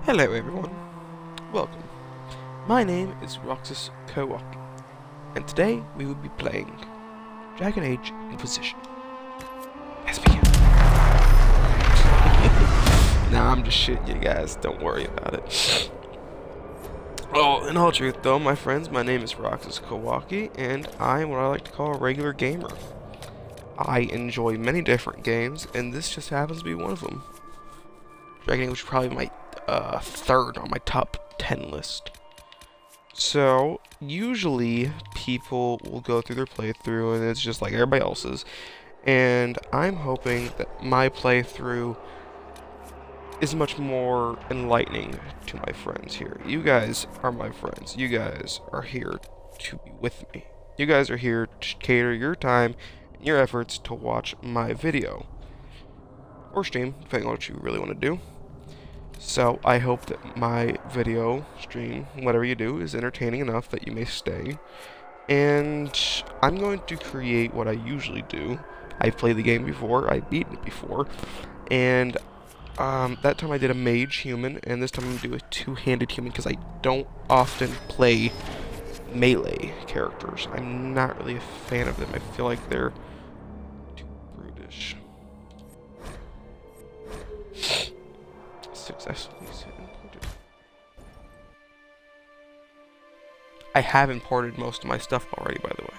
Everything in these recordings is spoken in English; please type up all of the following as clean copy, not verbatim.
Hello everyone, welcome. My name is Roxas Kowalski, and today we will be playing Dragon Age Inquisition. Let's begin. Nah, I'm just shitting you guys, don't worry about it. Well, in all truth though, my friends, my name is Roxas Kowalski, and I am what I like to call a regular gamer. I enjoy many different games, and this just happens to be one of them. Dragon Age was probably my third on my top 10 list. So, usually people will go through their playthrough and it's just like everybody else's. And I'm hoping that my playthrough is much more enlightening to my friends here. You guys are my friends. You guys are here to be with me. You guys are here to cater your time and your efforts to watch my video. Or stream, depending on what you really want to do. So, I hope that my video, stream, whatever you do, is entertaining enough that you may stay. And I'm going to create what I usually do. I've played the game before, I've beaten it before, and that time I did a mage human, and this time I'm going to do a two-handed human, because I don't often play melee characters. I'm not really a fan of them. I feel like they're too brutish. Successfully imported. I have imported most of my stuff already, by the way.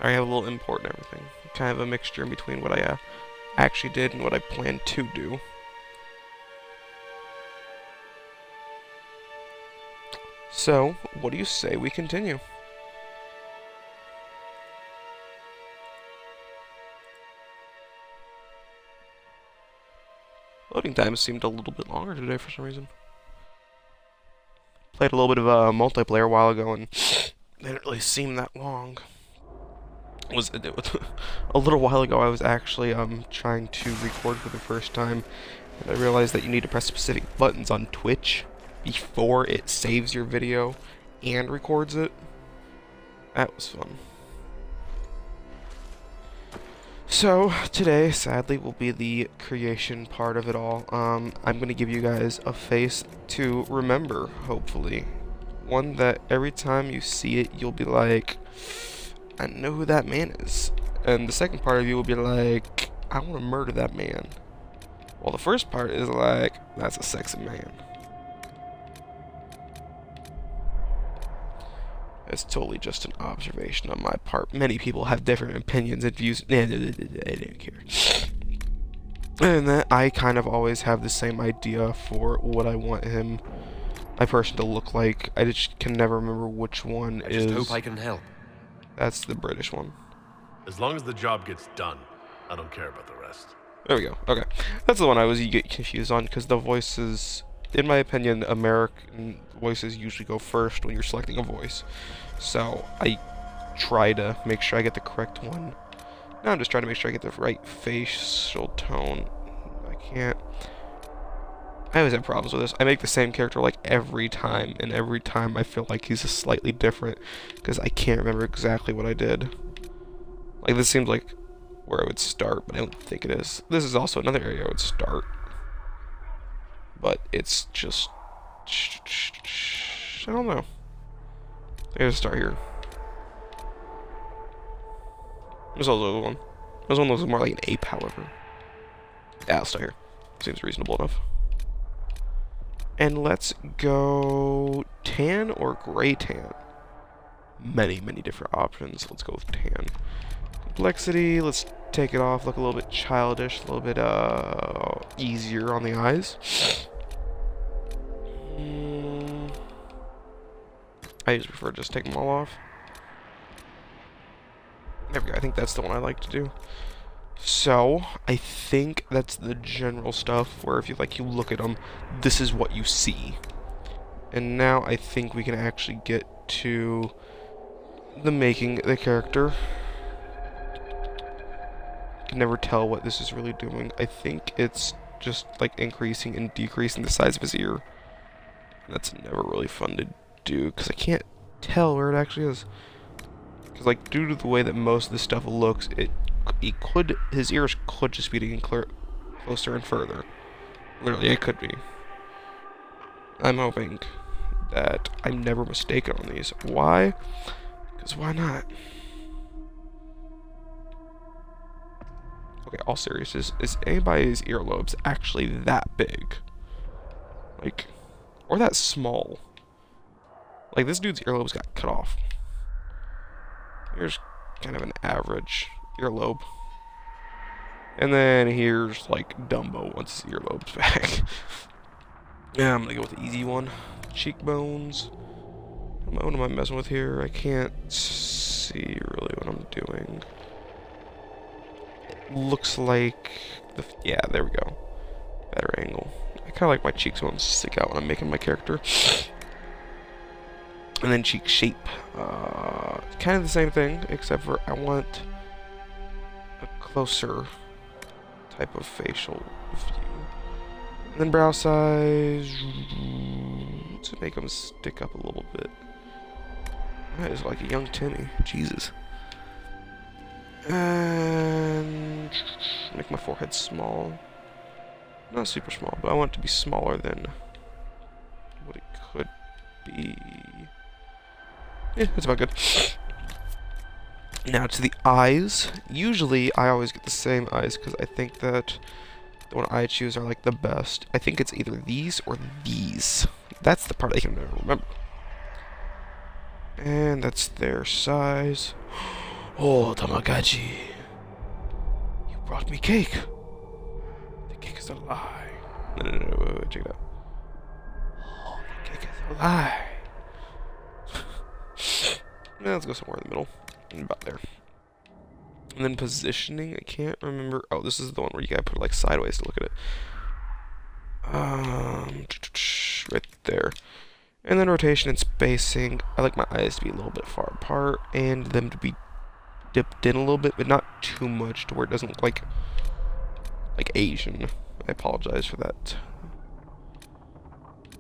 I have a little import and everything. Kind of a mixture in between what I actually did and what I plan to do. So, what do you say we continue? Loading times seemed a little bit longer today for some reason. Played a little bit of multiplayer a while ago and it didn't really seem that long. A little while ago I was actually trying to record for the first time, and I realized that you need to press specific buttons on Twitch before it saves your video and records it. That was fun. So, today, sadly, will be the creation part of it all. I'm going to give you guys a face to remember, hopefully. One that every time you see it, you'll be like, I know who that man is. And the second part of you will be like, I want to murder that man. Well, the first part is like, that's a sexy man. It's totally just an observation on my part. Many people have different opinions and views. I don't care. And that I kind of always have the same idea for what I want my person to look like. I just can never remember which one I is. just hope I can help. That's the British one. As long as the job gets done, I don't care about the rest. There we go. Okay. That's the one I was get confused on, because the voices, in my opinion, American voices usually go first when you're selecting a voice. So I try to make sure I get the correct one. Now I'm just trying to make sure I get the right facial tone. I always have problems with this. I make the same character like every time, and every time I feel like he's just slightly different, because I can't remember exactly what I did. Like, this seems like where I would start, but I don't think it is. This is also another area I would start. But it's just... I don't know. I gotta start here. There's also one. There's one that looks more like an ape, however. Yeah, I'll start here. Seems reasonable enough. And let's go tan or gray tan. Many, many different options. Let's go with tan. Complexity, let's take it off, look a little bit childish, a little bit easier on the eyes. I usually prefer to just take them all off. There we go, I think that's the one I like to do. So, I think that's the general stuff where if you look at them, this is what you see. And now I think we can actually get to the making the character. You can never tell what this is really doing. I think it's just like increasing and decreasing the size of his ear. That's never really fun to do, because I can't tell where it actually is. Because, like, due to the way that most of this stuff looks, his ears could just be getting closer and further. Literally, it could be. I'm hoping that I'm never mistaken on these. Why? Because why not? Okay, all seriousness, is anybody's earlobes actually that big? Like, or that small? Like, this dude's earlobes got cut off. Here's kind of an average earlobe. And then here's, like, Dumbo wants his earlobes back. Yeah, I'm gonna go with the easy one. Cheekbones. What am I messing with here? I can't see really what I'm doing. Looks like yeah, there we go. Better angle. I kind of like my cheekbones to stick out when I'm making my character. And then cheek shape. Kind of the same thing, except for I want a closer type of facial view. And then brow size to make them stick up a little bit. That is like a young Timmy. Jesus. And make my forehead small. Not super small, but I want it to be smaller than what it could be. Yeah, that's about good. Now to the eyes. Usually I always get the same eyes because I think that the one I choose are like the best. I think it's either these or these. That's the part I can never remember. And that's their size. Oh, Tamagotchi. You brought me cake. The cake is a lie. No, wait, check it out. Oh, the cake is a lie. Now let's go somewhere in the middle. About there. And then positioning, I can't remember. Oh, this is the one where you gotta put it like sideways to look at it. Right there. And then rotation and spacing. I like my eyes to be a little bit far apart and them to be dipped in a little bit, but not too much to where it doesn't look like Asian. I apologize for that.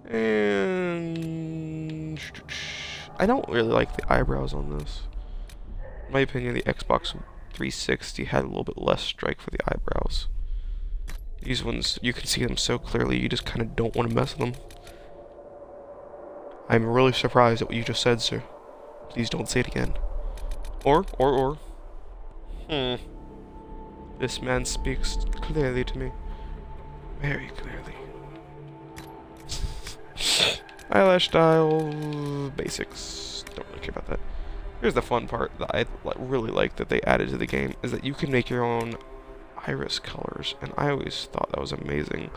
And I don't really like the eyebrows on this. In my opinion, the Xbox 360 had a little bit less strike for the eyebrows. These ones, you can see them so clearly, you just kind of don't want to mess with them. I'm really surprised at what you just said, sir. Please don't say it again. Or. This man speaks clearly to me. Very clearly. Eyelash style, basics. Don't really care about that. Here's the fun part that I really like that they added to the game, is that you can make your own iris colors, and I always thought that was amazing.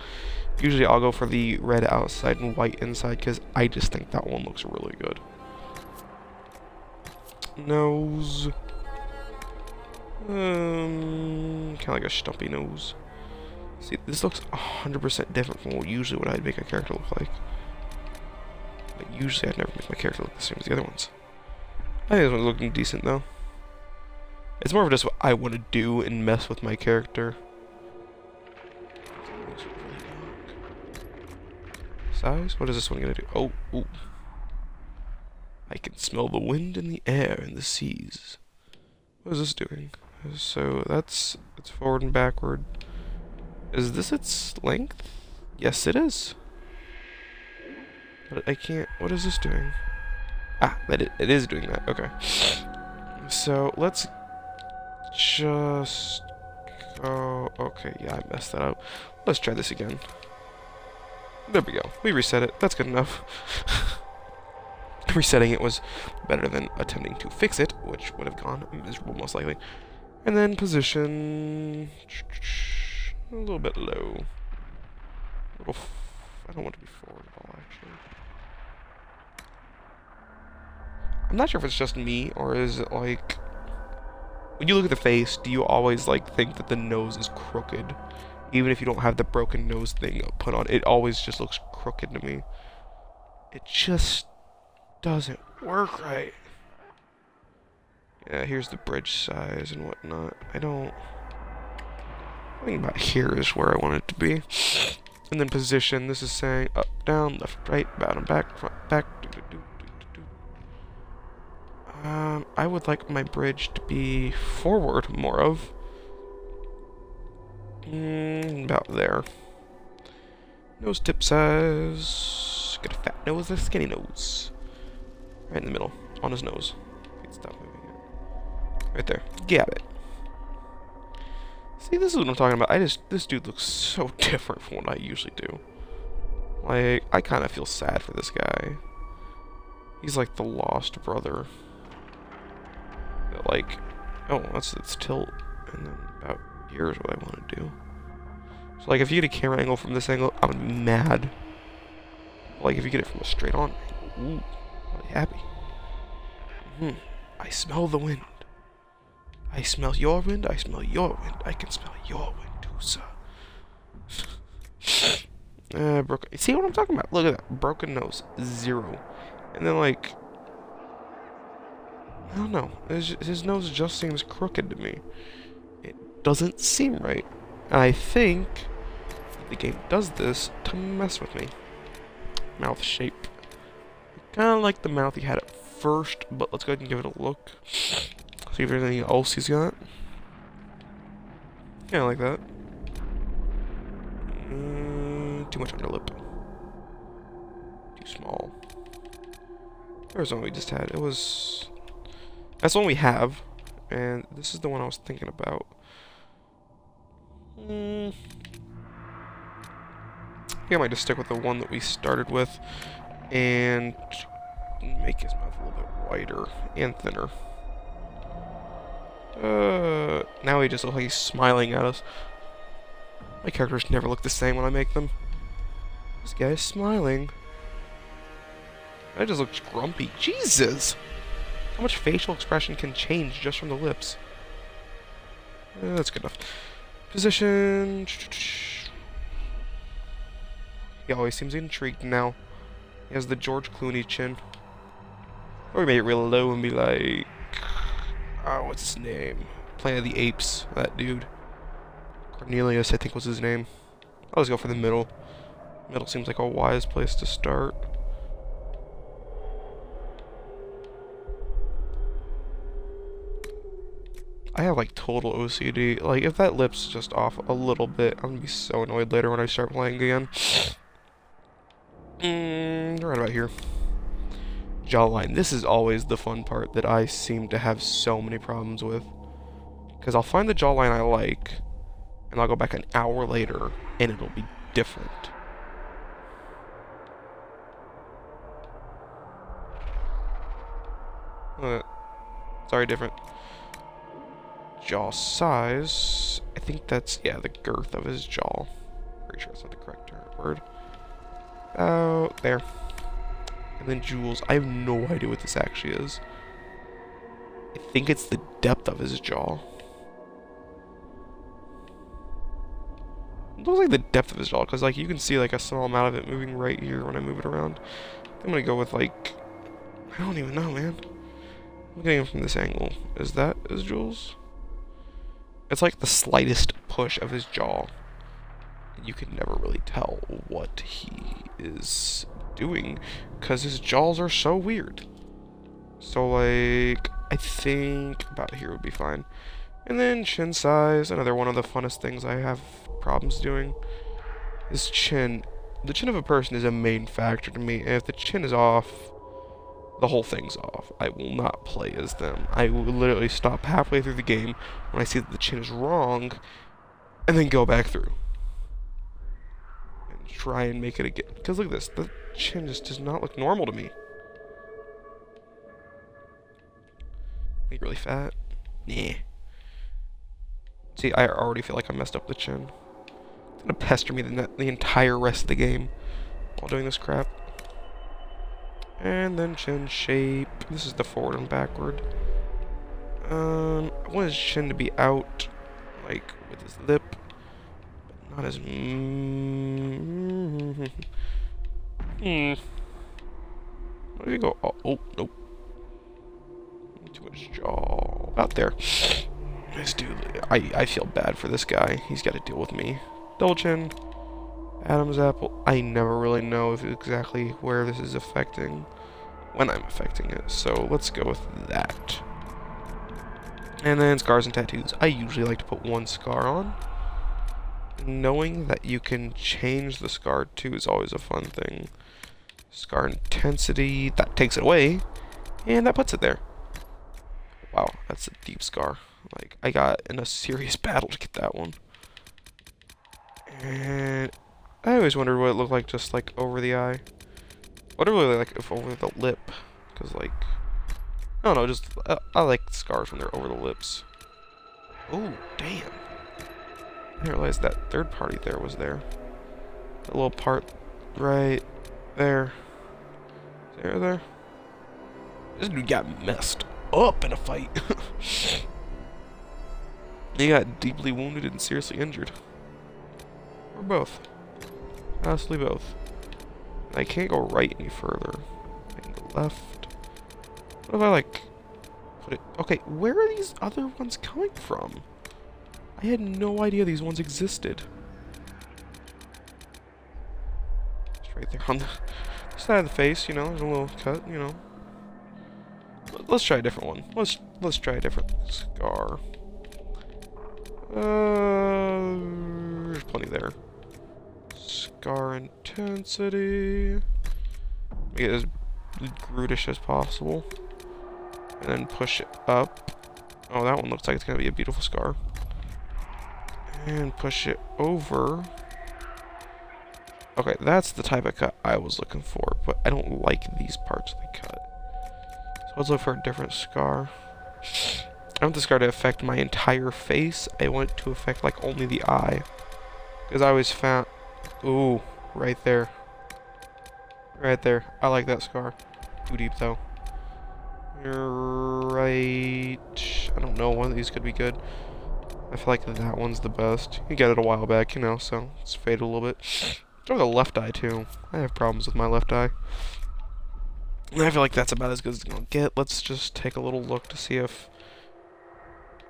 Usually I'll go for the red outside and white inside, because I just think that one looks really good. Nose. Kind of like a stumpy nose. See, this looks 100% different from usually what I'd make a character look like. But usually I'd never make my character look the same as the other ones. I think this one's looking decent though. It's more of just what I want to do and mess with my character. Size? What is this one gonna do? Oh, ooh. I can smell the wind in the air and the seas. What is this doing? So it's forward and backward. Is this its length? Yes, it is. But I can't. What is this doing? Ah, it is doing that. Okay. So let's just go. Okay, yeah, I messed that up. Let's try this again. There we go. We reset it. That's good enough. Resetting it was better than attempting to fix it, which would have gone miserable most likely. And then position a little bit low. I don't want to be forward at all, actually. I'm not sure if it's just me, or is it like, when you look at the face, do you always like think that the nose is crooked? Even if you don't have the broken nose thing put on, it always just looks crooked to me. It just doesn't work right. Yeah, here's the bridge size and whatnot. I think about here is where I want it to be. And then position, this is saying up, down, left, right, bottom, back, front, back. I would like my bridge to be forward more of. About there. Nose tip size. Get a fat nose or a skinny nose. Right in the middle. On his nose. Stop moving it. Right there. Gab it. See, this is what I'm talking about. This dude looks so different from what I usually do. Like, I kind of feel sad for this guy. He's like the lost brother. That, like, oh, it's tilt. And then about here's what I want to do. So, like, if you get a camera angle from this angle, I'm mad. Like, if you get it from a straight on angle, ooh, I'll be happy. I smell the wind. I smell your wind, I smell your wind, I can smell your wind too, sir. Broken. See what I'm talking about? Look at that. Broken nose. 0. And then, like, I don't know. His nose just seems crooked to me. It doesn't seem right. And I think the game does this to mess with me. Mouth shape. Kind of like the mouth he had at first, but let's go ahead and give it a look. See if there's anything else he's got. Yeah, I like that. Too much underlip. Too small. There's one we just had. It was... That's the one we have. And this is the one I was thinking about. I think I might just stick with the one that we started with. And make his mouth a little bit wider and thinner. Now he just looks like he's smiling at us. My characters never look the same when I make them. This guy's smiling. That just looks grumpy. Jesus! How much facial expression can change just from the lips? That's good enough. Position. He always seems intrigued now. He has the George Clooney chin. Or we made it real low and be like... Oh, what's his name? Planet of the Apes, that dude. Cornelius, I think was his name. I'll just go for the middle. Middle seems like a wise place to start. I have like total OCD. Like, if that lip's just off a little bit, I'm gonna be so annoyed later when I start playing again. Right about here. Jawline. This is always the fun part that I seem to have so many problems with. Because I'll find the jawline I like, and I'll go back an hour later, and it'll be different. Sorry, different. Jaw size. I think that's, yeah, the girth of his jaw. Pretty sure that's not the correct word. About there. And then jewels. I have no idea what this actually is. I think it's the depth of his jaw. It looks like the depth of his jaw, because like you can see like a small amount of it moving right here when I move it around. I'm gonna go with like, I don't even know, man. I'm getting him from this angle. Is that his jewels? It's like the slightest push of his jaw. You can never really tell what he is doing, because his jaws are so weird. So like, I think about here would be fine. And then chin size, another one of the funnest things I have problems doing. His chin, the chin of a person is a main factor to me, and if the chin is off, the whole thing's off. I will not play as them. I will literally stop halfway through the game when I see that the chin is wrong, and then go back through. And try and make it again. Because look at this, the chin just does not look normal to me. Like really fat? Nah. See, I already feel like I messed up the chin. It's gonna pester me the entire rest of the game while doing this crap. And then chin shape. This is the forward and backward. I want his chin to be out, like with his lip, but not as. Where do you go? Oh, nope. Too much jaw. About there. This dude, I feel bad for this guy. He's got to deal with me. Double chin. Adam's apple. I never really know if exactly where this is affecting, when I'm affecting it. So let's go with that. And then scars and tattoos. I usually like to put one scar on. Knowing that you can change the scar too is always a fun thing. Scar intensity, that takes it away, and that puts it there. Wow, that's a deep scar. Like, I got in a serious battle to get that one. And I always wondered what it looked like just, like, over the eye. What it really like if over the lip. Because, like, I don't know, just, I like scars when they're over the lips. Oh, damn. I didn't realize that third party there was there. That little part right there. There. This dude got messed up in a fight. He got deeply wounded and seriously injured. Or both. Honestly, both. I can't go right any further. I can go left. What if I, like, put it... Okay, where are these other ones coming from? I had no idea these ones existed. It's right there on the side of the face, you know, there's a little cut, you know. Let's try a different one. Let's try a different scar. There's plenty there. Scar intensity. Make it as brutish as possible. And then push it up. Oh, that one looks like it's gonna be a beautiful scar. And push it over. Okay, that's the type of cut I was looking for, but I don't like these parts of the cut. So let's look for a different scar. I want the scar to affect my entire face. I want it to affect, like, only the eye. Because I always found... Ooh, right there. Right there. I like that scar. Too deep, though. Right... I don't know, one of these could be good. I feel like that one's the best. You got it a while back, you know, so it's faded a little bit. Or the left eye, too. I have problems with my left eye. And I feel like that's about as good as it's gonna get. Let's just take a little look to see if...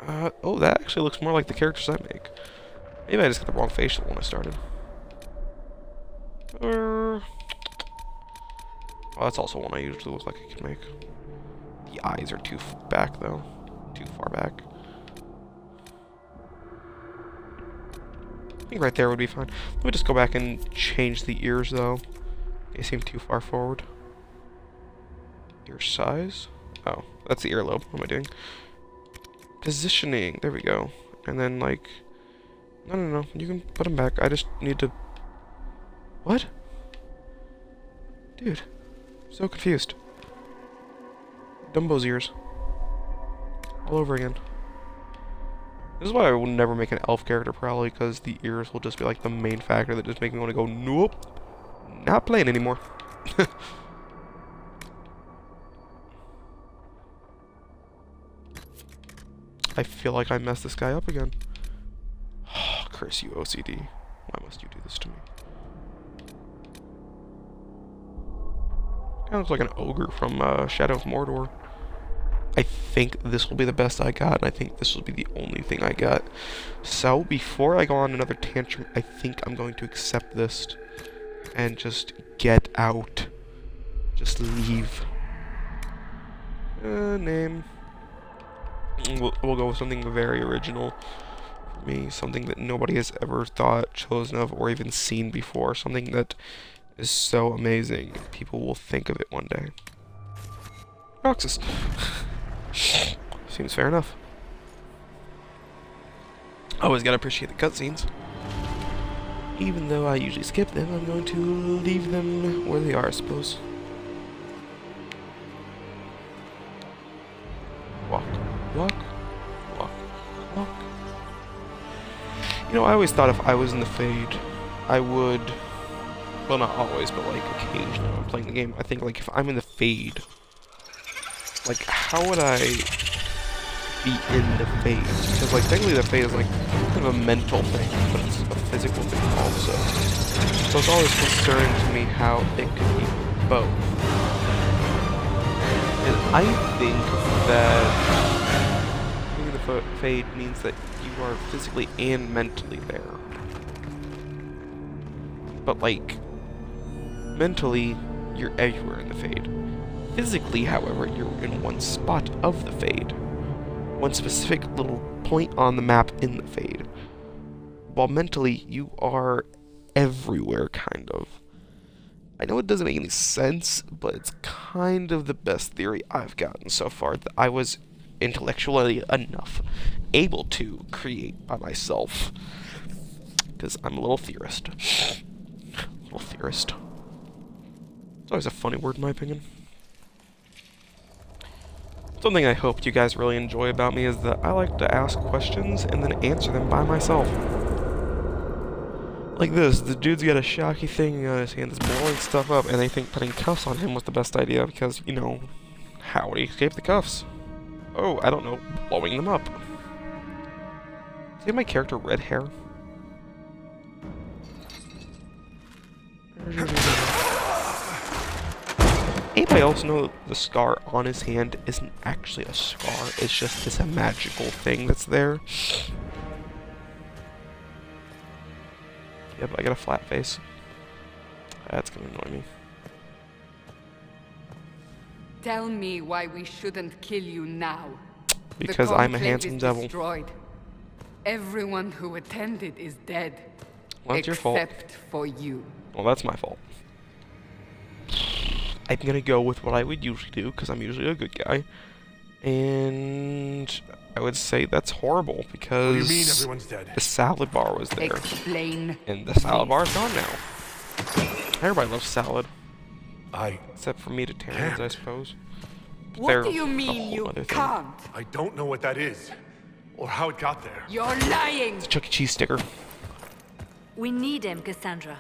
oh, that actually looks more like the characters I make. Maybe I just got the wrong facial when I started. Well, that's also one I usually look like I can make. The eyes are too back, though. Too far back. I think right there would be fine. Let me just go back and change the ears, though. They seem too far forward. Ear size? Oh, that's the earlobe. What am I doing? Positioning. There we go. And then, like... No. You can put them back. I just need to... What? Dude. I'm so confused. Dumbo's ears. All over again. This is why I will never make an elf character, probably, because the ears will just be, like, the main factor that just make me want to go, nope. Not playing anymore. I feel like I messed this guy up again. Oh, curse you, OCD. Why must you do this to me? Kind of looks like an ogre from Shadow of Mordor. I think this will be the best I got, and I think this will be the only thing I got. So, before I go on another tantrum, I think I'm going to accept this and just get out. Just leave. Name. We'll go with something very original for me, something that nobody has ever thought, chosen of, or even seen before, something that is so amazing, people will think of it one day. Roxas. Seems fair enough. Always gotta appreciate the cutscenes. Even though I usually skip them, I'm going to leave them where they are, I suppose. Walk. You know, I always thought if I was in the Fade, I would... Well, not always, but, like, occasionally when I'm playing the game, I think, like, if I'm in the Fade, like, how would I be in the Fade? Because, like, technically the Fade is, like, kind of a mental thing, but it's a physical thing also. So it's always concerning to me how it could be both. And I think that being in the Fade means that you are physically and mentally there. But, like, mentally, you're everywhere in the Fade. Physically, however, you're in one spot of the Fade. One specific little point on the map in the Fade. While mentally, you are everywhere, kind of. I know it doesn't make any sense, but it's kind of the best theory I've gotten so far that I was intellectually enough able to create by myself. Because I'm a little theorist. Little theorist. It's always a funny word in my opinion. Something I hope you guys really enjoy about me is that I like to ask questions and then answer them by myself. Like this, the dude's got a shocky thing on his hand that's blowing stuff up, and they think putting cuffs on him was the best idea because, you know, how would he escape the cuffs? Oh, I don't know, blowing them up. See my character red hair? Anybody else know that the scar on his hand isn't actually a scar, it's just this magical thing that's there? Yep, I got a flat face. That's gonna annoy me. Tell me why we shouldn't kill you now. Because I'm a handsome devil. Destroyed. Everyone who attended is dead. Well, that's your fault. Except for you. Well, that's my fault. I'm gonna go with what I would usually do, because I'm usually a good guy. And I would say that's horrible, because What do you mean everyone's dead? the salad bar was there. Explain. And the salad bar is gone now. Everybody loves salad. Except for meatitarians, I suppose. But What they're do you a mean whole you other thing. can't? I don't know what that is, or how it got there. You're lying! It's a Chuck E. Cheese sticker. We need him, Cassandra.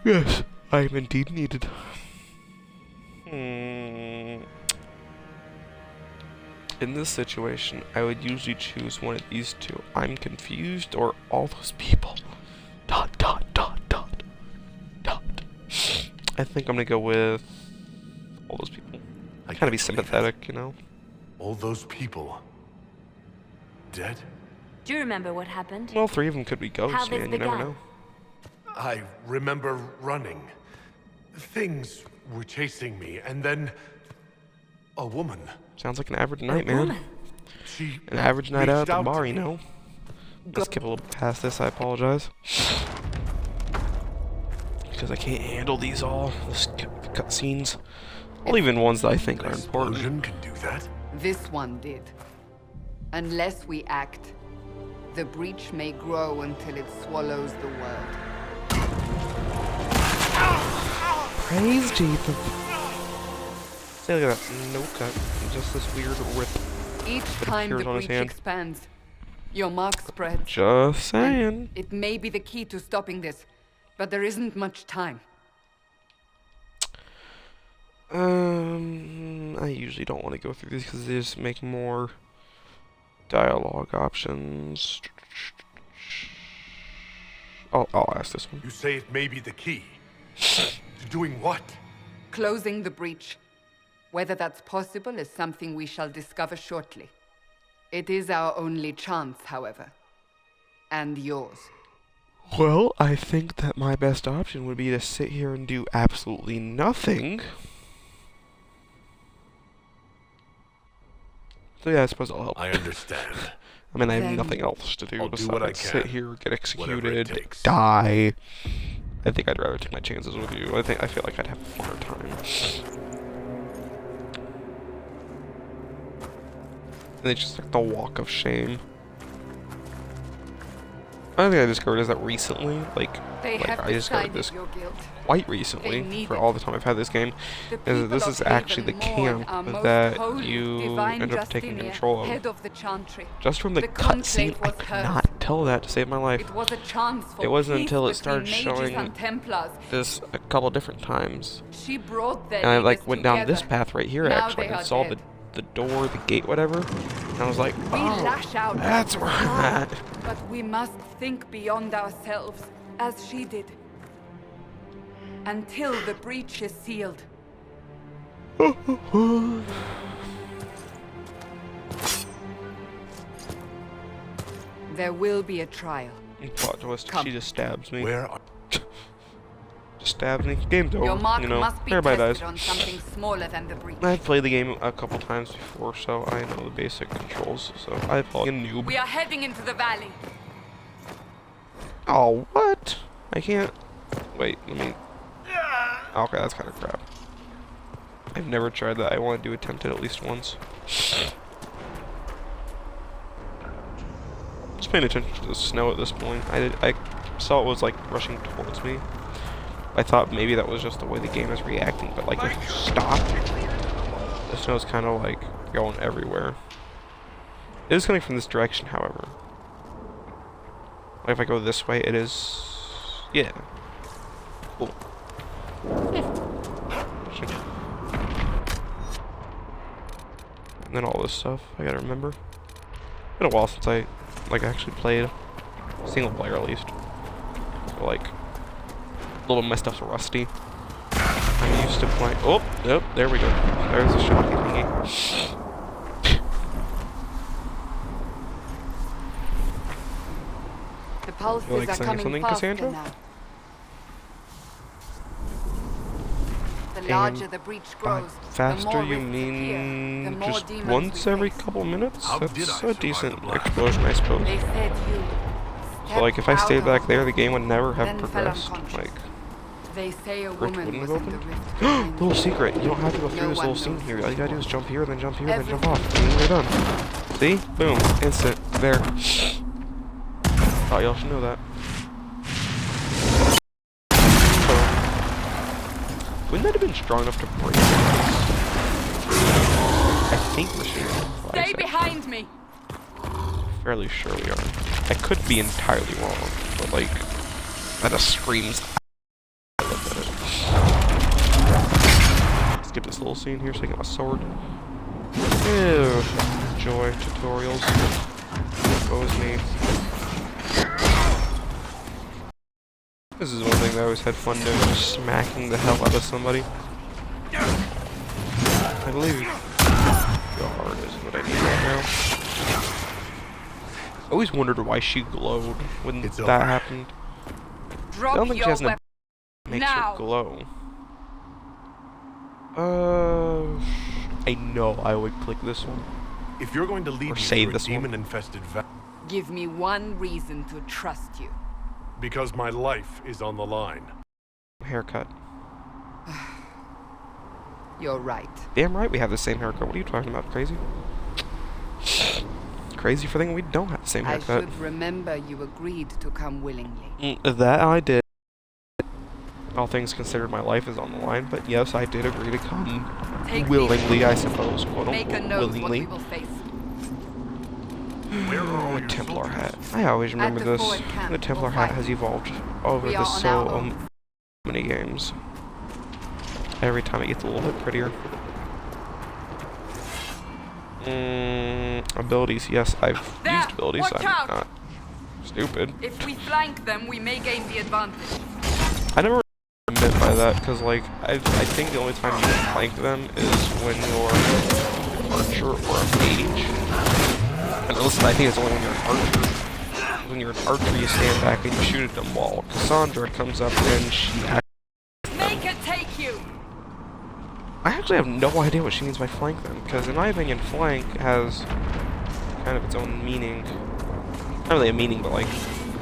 Yes, I am indeed needed. In this situation, I would usually choose one of these two. I'm confused, or all those people. Dot, dot, dot, dot, dot. I think I'm gonna go with all those people. I kind of be sympathetic, you know? All those people dead? Do you remember what happened? Well, 3 of them could be How ghosts, this man. You never began. know. I remember running. Things were chasing me, and then a woman. Sounds like an average night, man. Woman. She An average night out reached at the out to bar, you me. know? Let's skip a little past this, I apologize. Because I can't handle these all, the cutscenes. I'll leave in ones that I think An are important. explosion can do that? This one did. Unless we act, the breach may grow until it swallows the world. Praise Jesus. See, look at that. No cut. Just this weird rip. Each It time appears the on his breach hand. expands, your mark spreads. Just saying. It may be the key to stopping this, but there isn't much time. I usually don't want to go through these because they just make more dialogue options. I'll ask this one. You say it may be the key. To doing what? Closing the breach. Whether that's possible is something we shall discover shortly. It is our only chance, however. And yours. Well, I think that my best option would be to sit here and do absolutely nothing. So yeah, I suppose I'll help. I understand. I mean, I have Then nothing else to do I'll do what I besides sit can, here, get whatever it executed, takes. die. I think I'd rather take my chances with you. I feel like I'd have a funner time. And it's just like the walk of shame. I think I discovered is that recently, They have I discovered decided this your guilt. quite They recently need for it. all the time I've had this game, The is that this people is of actually the Haven mourn camp our most that holy, you divine end up taking Justinia, control of. head of the Chantry. Just from the The cutscene, conclave I was could hers. not tell that to save my life. It was a chance for It wasn't peace until it between started mages showing and Templars. this a couple different times. She brought their And I leaders went down this together. path right here Now actually they and are saw dead. the door, the gate, whatever. And I was like, We oh, lash out that's at where the I'm sky, at. But we must think beyond ourselves, as she did. Until the breach is sealed. There will be a trial. Plot twist, Come. she just stabs me. Where are... Just stabs me. Game's over, Your mark you know. must be Everybody tested dies. on something smaller than the breach. I've played the game a couple times before, so I know the basic controls. So I'm a noob. We are heading into the valley. Oh, what? I can't. Wait, let me... Okay, that's kind of crap. I've never tried that. I want to attempt it at least once. Just paying attention to the snow at this point. I saw it was like rushing towards me. I thought maybe that was just the way the game is reacting, but like if you stop, the snow's kind of like going everywhere. It is coming from this direction, however. Like if I go this way, it is... Yeah. Cool. And then all this stuff I gotta remember. It's been a while since I like actually played single player at least. So, like a little of my stuff's rusty. I'm used to playing. Oh, yep, there we go. There's the shocking thingy. The pulses You like are saying coming something, faster Cassandra? now. The larger the breach grows, the Faster more you rifts appear, the mean more just demons once we every face. couple minutes? How did I That's a survive decent the blast? explosion, I suppose. They said you So like if I stepped stayed out back of there, a the game would never have then fell progressed. unconscious. Like, They say a rift woman wouldn't was have in the opened? rift behind Little you. secret, you don't have to go through No this one little scene knows here. who All you gotta it do is was. jump here, then jump here, then jump Everything. off. And you're done. See? Boom. Instant. There. Thought y'all should know that. So, wouldn't that have been strong enough to break this? I think we're shooting. Stay behind me! Fairly sure we are. I could be entirely wrong, but like, that just screams. Skip this little scene here so I get my sword. Ew. Joy tutorials. What was me? This is one thing that I always had fun doing, just smacking the hell out of somebody. I believe guard is what I need right now. I always wondered why she glowed when It's that over. happened. I Drop don't think she your has an weapon ability that makes now. her glow. I know I would click this one. If you're going to lead Or me save through a this one. demon-infested valley, Give me one reason to trust you. because my life is on the line. Haircut. You're right. Damn right we have the same haircut. What are you talking about? Crazy? Crazy for thinking we don't have the same I haircut. should remember you agreed to come willingly. That I did. All things considered, my life is on the line, but yes, I did agree to come Take willingly, these. I suppose, quote Make a unquote, note what willingly. we will face. Where are all The your Templar soldiers? hat. I always remember the this. forward camp, The Templar we'll hat fight. has evolved over We the are on our so own. many games. Every time it gets a little bit prettier. Abilities, yes, I've There! used abilities. Watch I'm out! not stupid. If we flank them, we may gain the advantage. I never admit by that because, like, I think the only time you can flank them is when you're an archer or a mage. And listen, I think it's only when you're an archer. When you're an archer, you stand back and you shoot at them while Cassandra comes up and she Make it take you! I actually have no idea what she means by flank them, because in my opinion, flank has kind of its own meaning. Not really a meaning, but like,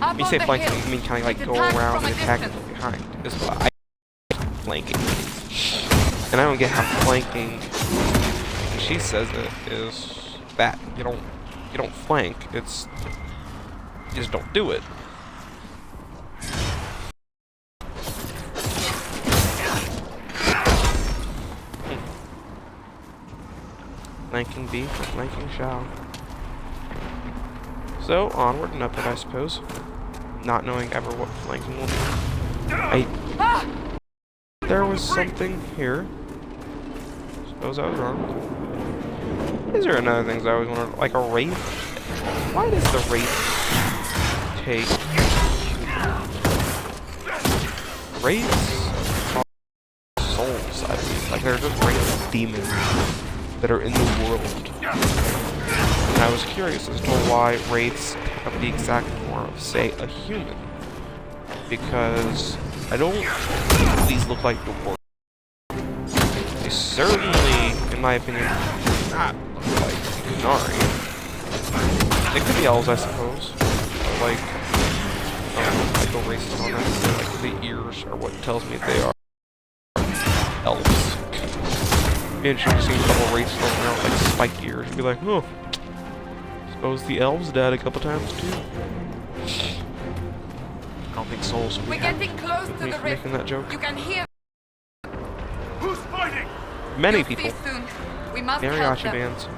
Up when you on say the flank, hill. you mean kind of like It go attacks around from and a attack them distance. from behind. Is what I flanking means. And I don't get how flanking, when she says it, is that you don't flank. It's you just don't do it. Flanking be, flanking shall. So, onward and upward, I suppose. Not knowing ever what flanking will be. There was something here. Suppose I was wrong. These are another things I always wondered. Like a wraith? Why does the wraith take... Wraiths are souls, I believe. Like they're just wraith demons that are in the world. And I was curious as to why wraiths take up the exact form of, say, a human. Because I don't think these look like dwarves. They certainly, in my opinion, do not look like Kunari. They could be elves, I suppose. But like, go racist on that. Like, the ears are what tells me they are elves. And you should see a couple racist on there with like spike ears. You'd be like, oh, suppose the elves died a couple times too. I don't think Souls will be We're getting close to me the for rift. making that joke. You can hear. Who's fighting? Many You'll people. see soon. We must help Mariachi them. bands.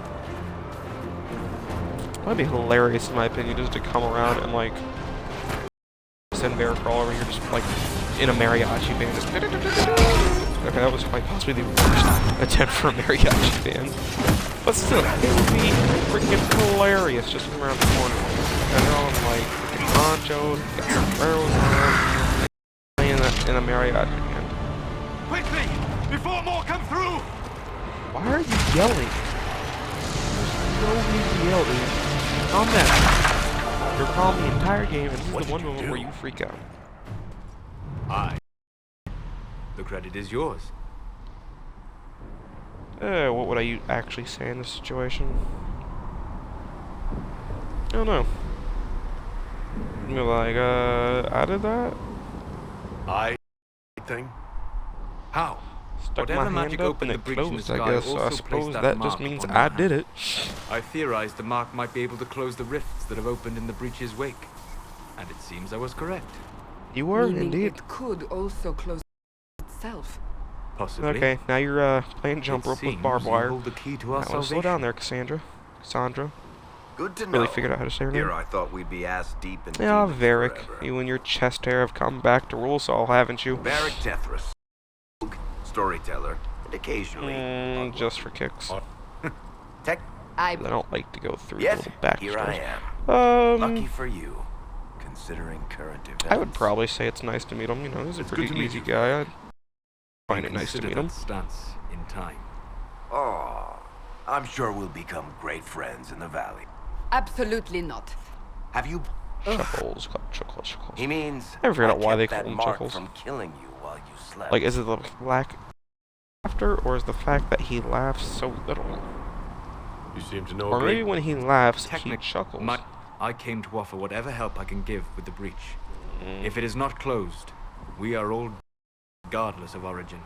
That'd be hilarious in my opinion, just to come around and like send Bear Crawl over here just like in a mariachi band. Just okay, that was quite possibly the worst attempt for a mariachi band. But still, it would be freaking hilarious just from around the corner. And they're all in like freaking ponchos, got sombreros on, playing in a mariachi band. Quickly! Before more come through! Why are you yelling? There's no reason to yell, dude. Calm down. You're calm the entire game, and this is the one moment where you freak out. The credit is yours. What would I actually say in this situation? I don't know. You're like, I did that? Thing? How? Stuck Whatever my magic hand up opened and the it breach in the closed, I sky guess, so I also suppose placed that that mark just means upon your I did hand. it. I theorized the mark might be able to close the rifts that have opened in the breach's wake. And it seems I was correct. You were, Meaning indeed. it could also close itself. Possibly. Okay, now you're playing jump It rope with seems barbed you wire. hold the key to our Now, slow salvation. down there, Cassandra. Good to know. Really figured out how to say her name. Here I thought we'd be ass deep in Yeah, demons Varric, forever. you and your chest hair have come back to rule Saul, haven't you? Varric Tethras. Storyteller. And occasionally. Just for kicks. Tech. I don't like to go through Yet, little backstories. here I am. Lucky Um, for you, considering current events. I would probably say it's nice to meet him. You know, he's a It's good pretty to meet easy you. guy. I'd find it nice to Consider meet that him. stance in time. Oh, I'm sure we'll become great friends in the valley. Absolutely not. Have you? Chuckles. He means. I never figured out why kept they that call him mark Chuckles. from killing you while you slept. Like, is it the lack laughter, or is the fact that he laughs so little? You seem to know Or a maybe great... when he laughs, he Technically, chuckles. I came to offer whatever help I can give with the breach. If it is not closed, we are all regardless of origin.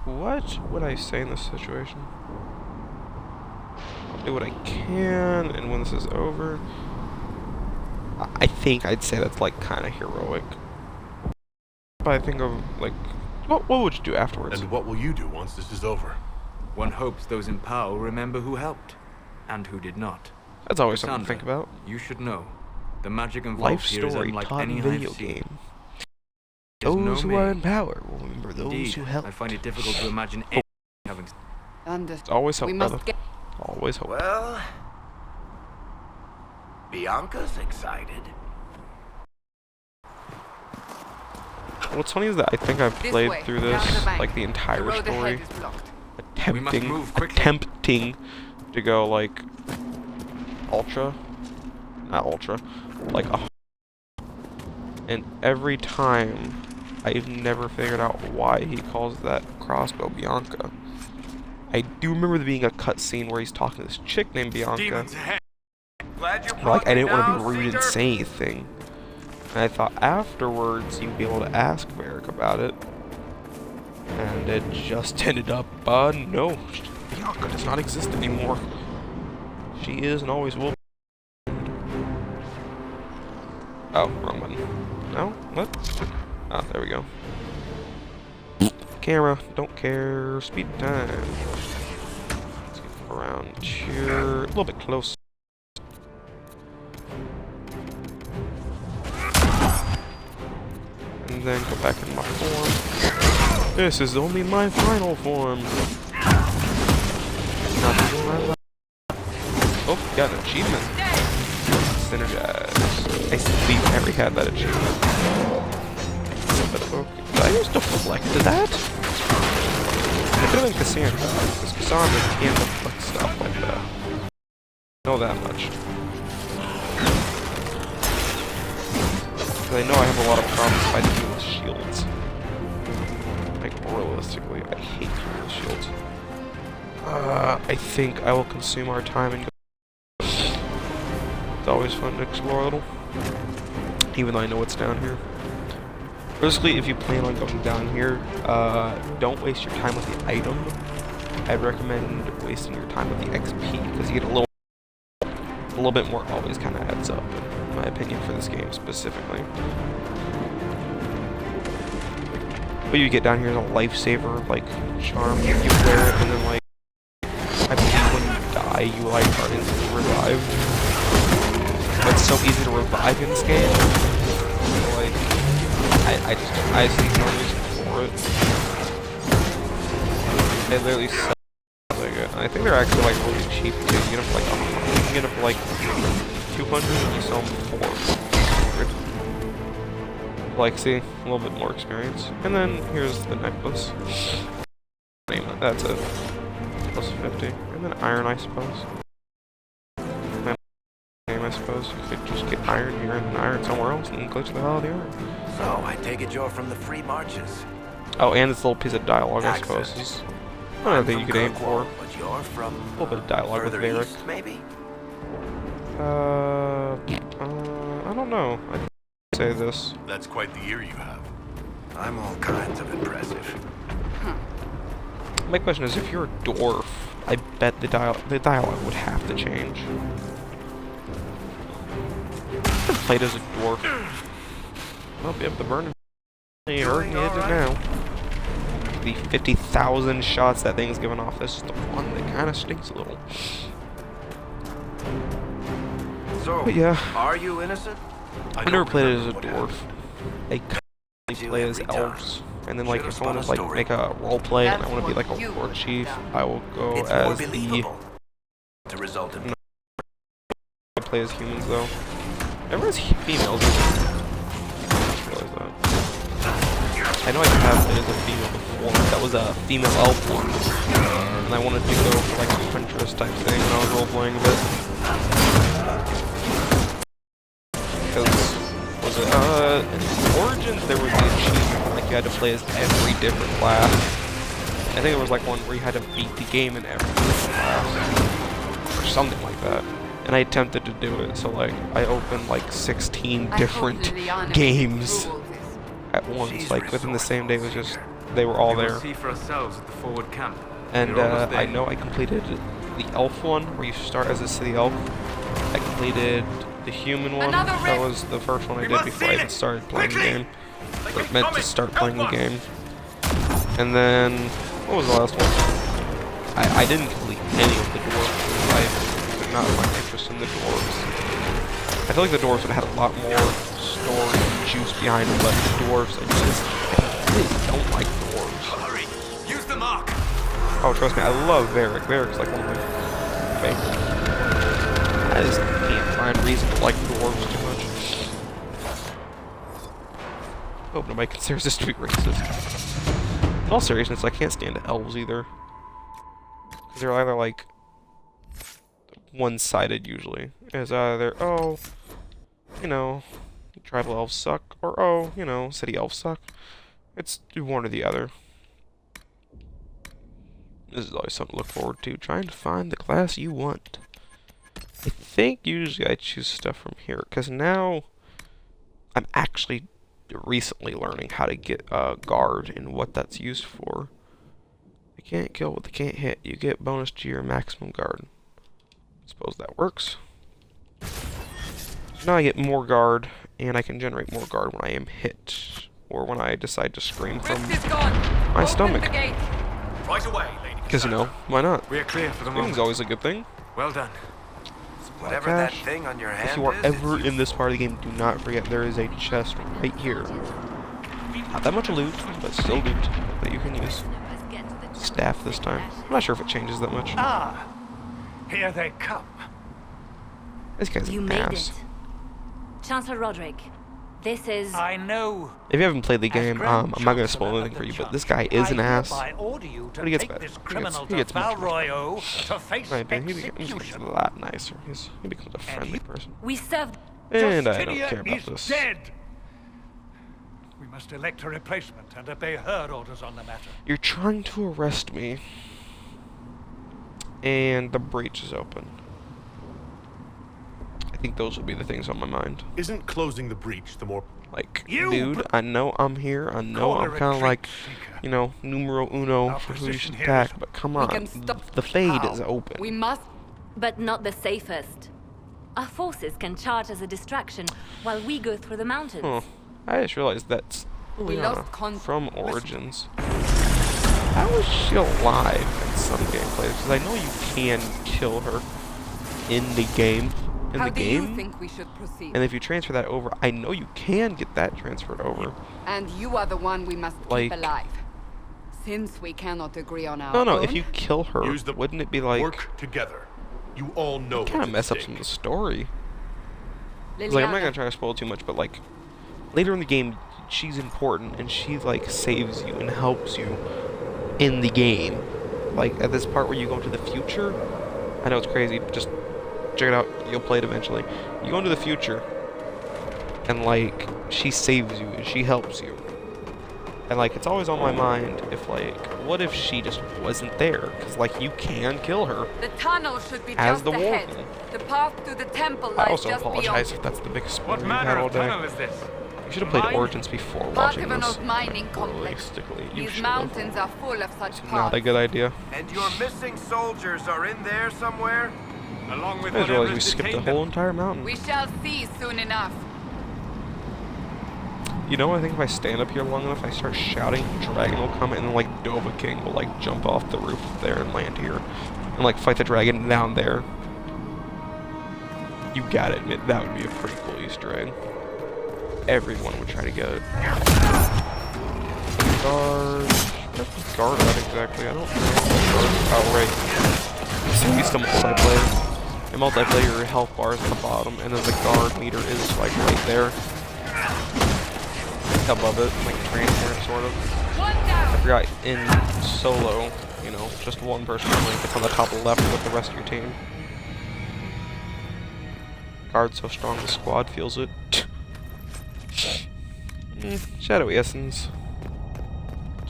What would I say in this situation? I'll do what I can, and when this is over, I think I'd say that's like kind of heroic. But I think of like, what would you do afterwards? And what will you do once this is over? One hopes those in power remember who helped, and who did not. That's always something to Cassandra, think about. You should know. The magic involved Life here is story unlike taught any in I've video seen. game. There's Those no who are me. in power will remember those Indeed, who help. I find it difficult to imagine anyone having... It's always hope, We brother. must get. Always hope. Well, Bianca's excited. What's funny is that I think I've This played way, through down this, the bank. like the The entire road story, ahead is blocked. attempting to go like not ultra, like a. And every time, I've never figured out why he calls that crossbow Bianca. I do remember there being a cutscene where he's talking to this chick named Bianca. Demons ahead. Glad you But, like, I didn't want to down, be rude and Caesar. say anything. And I thought afterwards you'd be able to ask Varric about it. And it just ended up, no. Bianca does not exist anymore. She is and always will be. Oh, wrong button. No? What? Ah, there we go. Camera, don't care. Speed time. Let's get around here. A little bit close. And then go back in my form. This is only my final form. Not even my last. Oh, got an achievement. Synergize. I see, I never had that achievement. But okay. Did I just deflect to that? It could have been Cassandra, because Cassandra can deflect stuff like that. Know that much. Because I know I have a lot of problems fighting with shields. Like, realistically, I hate dealing with shields. I think I will consume our time and go. It's always fun to explore a little. even though I know what's down here. Basically, if you plan on going down here, don't waste your time with the item. I'd recommend wasting your time with the XP, because you get a little bit more always kind of adds up, in my opinion, for this game specifically. But you get down here as a lifesaver, like, charm, you wear it, and then, like, I believe when you die, you, like, are instantly revived. But it's so easy to revive in this game. So, like, I see no reason for it. They literally sell like it. I think they're actually, like, really cheap, too. You get them for, like, 100. You can get them for, like, 200, and you sell them for 400. Like, see, a little bit more experience. And then here's the necklace. That's it. Plus 50. And then iron, I suppose. And I suppose you could just get iron here and then iron somewhere else and then glitch the hell out of the iron. So, I take it you're from the Free Marches. Oh, and this little piece of dialogue, I suppose. Is another thing you could aim for. But you're from A little bit of dialogue with Varric. east, maybe? I don't know. I can say this. That's quite the ear you have. I'm all kinds of impressive. My question is, if you're a dwarf, I bet the dialogue would have to change. I've played as a dwarf. I'll be able to burn him. He already did it now. The 50,000 shots that thing's giving off, this is the one that kind of stinks a little. So, But yeah. are you innocent? I never played it as a what dwarf. I play as every time. elves. And then, like, Should've if I want spun to, a like, story. make a role play and I That's want to be, what like, a you war would've chief, done. I will go It's more as the... believable to result in I play as humans, though. Never as females. I just realized that. I know I have it as a female before. That was a female elf one. And I wanted to go for, like, a huntress type thing when I was role-playing a bit. Because, was it, in Origins, there was the achievement, like, you had to play as every different class. I think it was, like, one where you had to beat the game in every different class. Or something like that. And I attempted to do it, so, like, I opened, like, 16 different games at once, like, within the same day. It was just, they were all We will there. see for ourselves at the forward camp. And, We're almost there. I know I completed the elf one, where you start as a city elf. I completed the human one. Another That rift! was the first one I We did must before I seal even it! started playing the Quickly! game. Like Or it's meant to coming! start Help playing the us! game. And then, what was the last one? I didn't complete any of the dwarves. I did not find interest in the dwarves. I feel like the dwarves would have had a lot more story and juice behind them, but the dwarves, I really don't like dwarves. Hurry! Use the mark! Oh, trust me, I love Varric. Varric's like one of my favorites. I just can't find reason to like dwarves too much. Hope nobody considers this to be racist. In all seriousness, I can't stand elves either. Because they're either like one-sided usually. It's either, oh, you know, tribal elves suck, or oh, you know, city elves suck. It's one or the other. This is always something to look forward to, trying to find the class you want. I think usually I choose stuff from here, because now I'm actually recently learning how to get guard and what that's used for. You can't kill what they can't hit. You get bonus to your maximum guard. Suppose that works. Now I get more guard, and I can generate more guard when I am hit, or when I decide to scream from Rift is gone. my Open stomach. the gate. Right away, lady. Because, you know, why not? We are clear for the Screaming's moment. always a good thing. Well done. whatever that Cash. thing on your hand If you are is, ever it's in this part of the game, do not forget there is a chest right here. Not that much loot, but still loot that you can use. Staff this time. I'm not sure if it changes that much. Ah, here they come. This guy's You an made ass. it. Chancellor Roderick, this is... I know. If you haven't played the game, As I'm not going to Grand spoil Chancellor anything of for the you, but Church, this guy is an I ass. hereby order you to But he gets take better. this He criminal gets to much better. Valroyo to face Right, but he becomes execution. a lot nicer. He becomes a friendly person. We served... And I don't Justinia care about is this. dead. We must elect a replacement and obey her orders on the matter. You're trying to arrest me. And the breach is open. I think those would be the things on my mind. Isn't closing the breach the more... Like, You dude, I know I'm here. I know call I'm a kind of retreat like, seeker. you know, numero uno Our for who you position should here attack. is- But come We on, can stop. the fade How? is open. We must. But not the safest. Our forces can charge as a distraction while we go through the mountains. Huh. I just realized that's We Liliana lost from Origins. How is she alive in some gameplay? Because I know you can kill her in the game. How do you think we should proceed? And if you transfer that over, I know you can get that transferred over. And you are the one we must Like- keep alive. Since we cannot agree on our No, own, if you kill her, Use the... wouldn't it be like Work together. You all know kind of what's mess at up some of the stake. story? 'Cause, like, I'm not Liliana, gonna try to spoil too much, but like later in the game, she's important and she like saves you and helps you in the game. Like at this part where you go into the future, I know it's crazy, but just check it out. You'll play it eventually. You go into the future, and like she saves you and she helps you. And like it's always on my mind if like what if she just wasn't there? Because like you can kill her. the tunnel should be As just the ahead. warden. The path to the temple I lies also just apologize beyond. if that's the biggest spoiler What you've had manner all of day. tunnel is this? You should have played Mine? Origins before Part watching of an this. old mining complex. Realistically, you These should have. mountains are full of such Not a paths. good idea. And your missing soldiers are in there somewhere? Along with I just realized we whatever is skipped the detained whole them. entire mountain. We shall see soon enough. You know, I think if I stand up here long enough, I start shouting, dragon will come, and then like Dova King will like jump off the roof there and land here, and like fight the dragon down there. You gotta admit that would be a pretty cool Easter egg. Everyone would try to get it. Guard. Where's the guard at exactly? I don't know. Oh right. So he's still multiplayer. In multiplayer, your health bar is at the bottom, and then the guard meter is like right there. Above it, like transparent sort of. One down. I forgot in solo, you know, just one person only gets on the top left with the rest of your team. Guard so strong the squad feels it. Shadowy Essence.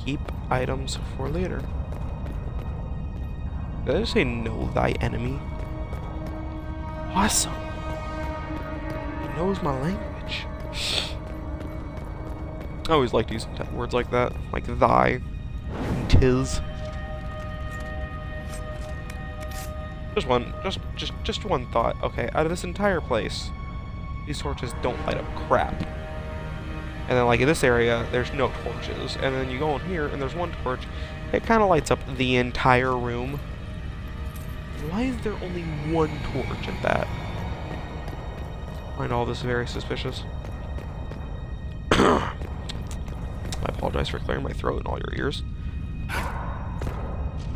Keep items for later. Did I just say know thy enemy? Awesome. He knows my language. I always like using words like that, like thy, and tis. Just one thought. Okay, out of this entire place, these torches don't light up crap. And then like in this area, there's no torches. And then you go in here, and there's one torch. It kind of lights up the entire room. Why is there only one torch at that? I find all this very suspicious. I apologize for clearing my throat and all your ears.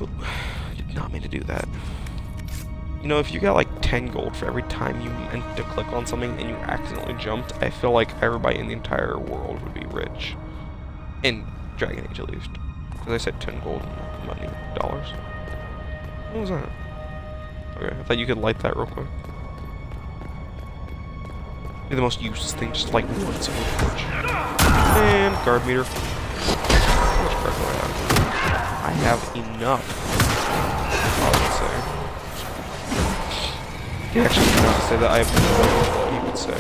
Oop, did not mean to do that. You know, if you got like 10 gold for every time you meant to click on something and you accidentally jumped, I feel like everybody in the entire world would be rich. In Dragon Age, at least. Because I said 10 gold money, dollars. What was that? Okay, I thought you could light that real quick. Be the most useless thing, just like one single torch. And guard meter. How much guard do I have? I have enough. I would say. You actually not say that I have no idea what he would say.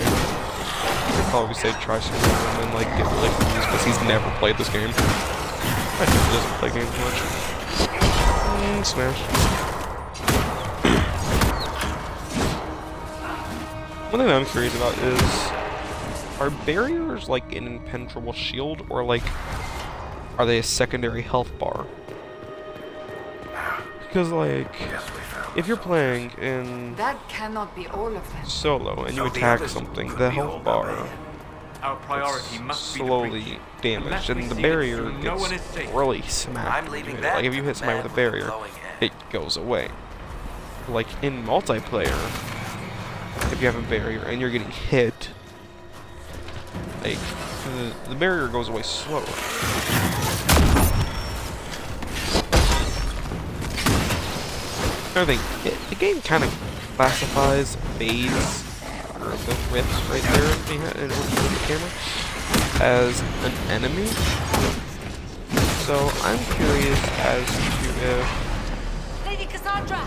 He'd probably say try something and then like get really confused because he's never played this game. I think he doesn't play games much. Smash. One thing that I'm curious about is, are barriers like an impenetrable shield, or like, are they a secondary health bar? Because like, if you're playing in That cannot be all of them. solo and you So the attack others something, could the be health all bar bad. Our priority is must be the slowly breach. damaged, Unless and we the see it barrier through, no one is gets safe. really smacked. I'm leaving into it. that Like if you to hit the somebody man with a with the barrier, glowing head. it goes away. Like in multiplayer, if you have a barrier and you're getting hit, like the barrier goes away slower. Another thing, the game kind of classifies fades, or the rifts right there in the camera, as an enemy. So I'm curious as to if Lady Cassandra!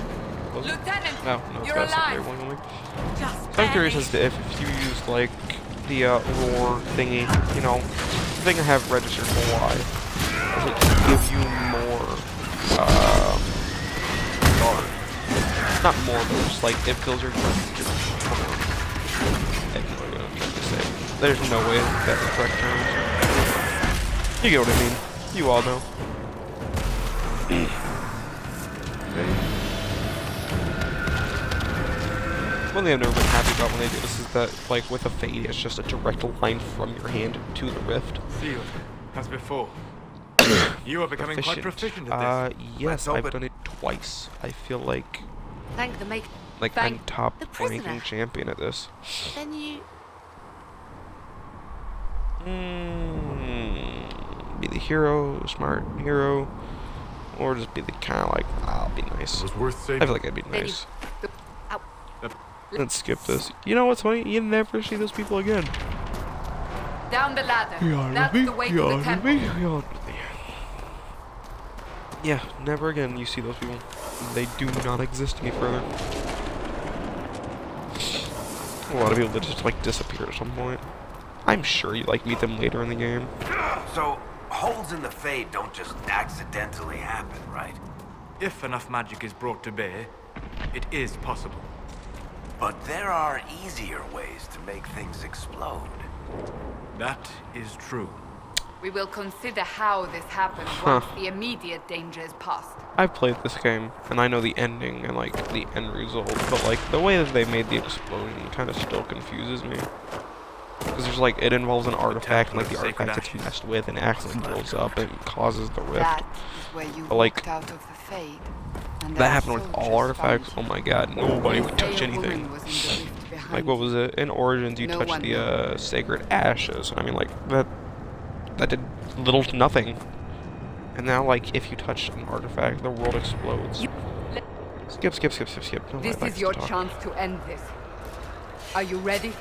Was it? Lieutenant, No, it's you're got a secondary alive. one only. Just So I'm curious barely. as to if you used like the roar thingy, you know, the thing I have registered for why. Does it give you more guard? Not more, but just like it fills your guard. There's no way that's the correct term. You get what I mean. You all know. One thing I've never been happy about when they do this is that, like, with a fade, it's just a direct line from your hand to the rift. Sealed, as before. You are becoming quite proficient at this. Yes, Let's I've open- done it twice. I feel like Thank the make. I'm Thank top the prisoner. ranking champion at this. Then you. Be the hero, smart hero, or just be the kind of like, I'll be nice. It was worth I saving. feel like I'd be Maybe. nice. Ow. Let's skip this. You know what's funny? You never see those people again. Down the ladder. That's the way to the temple. Yeah, never again you see those people. They do not exist any further. A lot of people that just like disappear at some point. I'm sure you like meet them later in the game. So, holes in the Fade don't just accidentally happen, right? If enough magic is brought to bear, it is possible. But there are easier ways to make things explode. That is true. We will consider how this happens once the immediate danger is past. I've played this game, and I know the ending and like the end result, but like the way that they made the explosion kind of still confuses me. Because there's like, it involves an artifact, and like the Sacred artifact gets ashes. messed with and accidentally blows up and causes the rift. That is where you But, like, walked out of the Fade. And That our happened with all soldiers artifacts. found Oh my god, nobody would They touch say a woman anything. was in the rift behind Like, what was it? In Origins, you No touched one the sacred ashes. I mean, like, that did little to nothing. And now, like, if you touch an artifact, the world explodes. Skip. Nobody This likes is your to talk. chance to end this. Are you ready?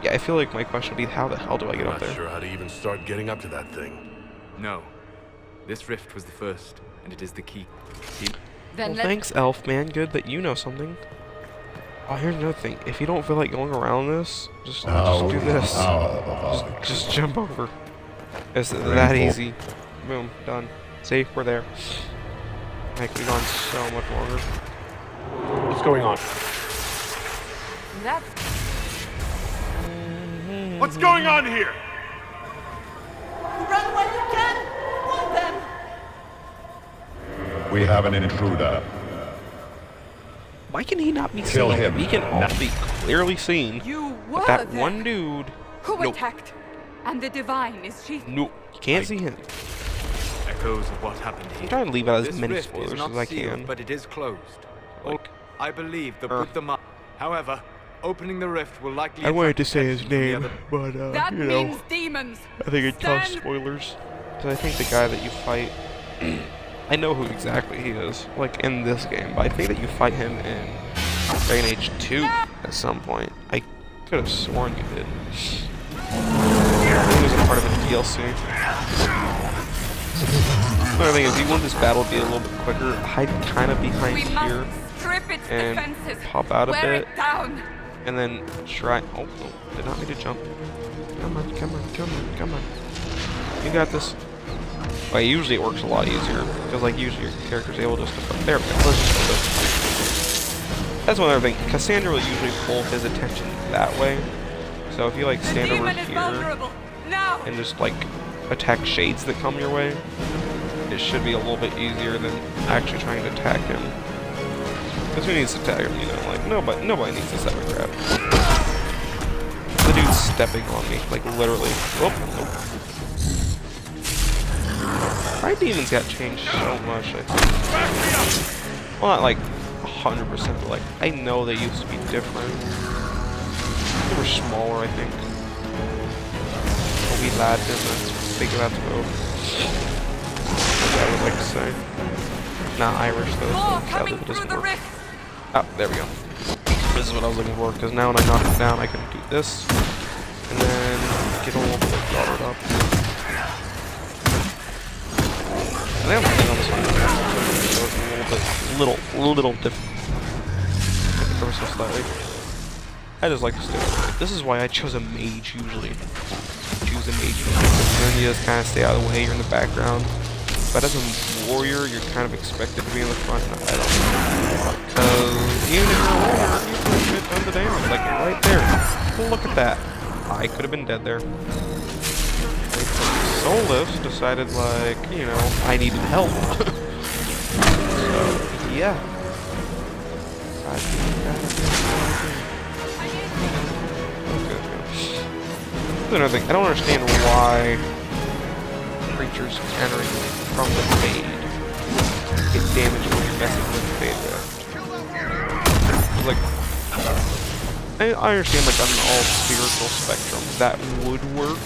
Yeah, I feel like my question would be, how the hell do I get I'm up not there? sure how to even start getting up to that thing. No. This rift was the first, and it is the key. Then Well, let's thanks, Elf man. Good that you know something. Oh, here's another thing. If you don't feel like going around this, just do this. Just jump over. It's that easy. Boom, done. See, we're there. Like, we've gone so much longer. What's going on? That's What's going on here? run when you can. Want them. We have an intruder. Why can he not be Kill seen? him. We can all be clearly seen. You were But that there. one dude. Who Nope. attacked? And the divine, is she? Nope. You can't see him. Echoes of what happened here. I'm trying to leave out as This many rift is spoilers not as I sealed, can. but it is closed. Like, I believe the Buddha might. However, opening the rift will likely. I wanted to attract say his attention name, from the but That you know, means demons. I think it causes Stand- spoilers. Because I think the guy that you fight, I know who exactly he is, like in this game, but I think that you fight him in Dragon Age 2 at some point. I could have sworn you did. I think it was a part of a DLC. Another thing is, you want this battle to be a little bit quicker, hide kind of behind We here, must strip its and defenses. pop out a Wear bit. it down. and then try. Oh, no, did not mean to jump. Come on. You got this. Well, usually it works a lot easier because, like, usually your character's able just to. There we go. Let's just go this. That's one other thing. Cassandra will usually pull his attention that way. So if you like The stand over demon is here vulnerable. Now. and just like attack shades that come your way, it should be a little bit easier than actually trying to attack him. Because who needs to attack him? You know, like nobody needs this ever crap. The dude's stepping on me, like literally. Oh, nope. My demons got changed so much. I think. Well, not like 100%, but like I know they used to be different. They were smaller, I think. We lad difference. Big about to go. I would like to say. Not Irish though. More So sadly coming it through doesn't the work. rift. Oh, there we go. This is what I was looking for, because now when I knock him down, I can do this, and then get a little bit of guard up. I think I'm playing on this one. So it's a little different. Ever so slightly. I just like to stay away. This is why I chose a mage usually. Choose a mage. And then you just kind of stay out of the way, you're in the background. But as a warrior, you're kind of expected to be in the front. No, I don't know. Because even if you're a warrior, you put shit tons of damage. Like right there. Look at that. I could have been dead there. Soulless decided, like, you know, I needed help. So, yeah. Another thing, I don't understand why creatures entering from the fade get damaged when you're messing with the fade there. Like, I understand, like, on an all-spiritual spectrum, that would work.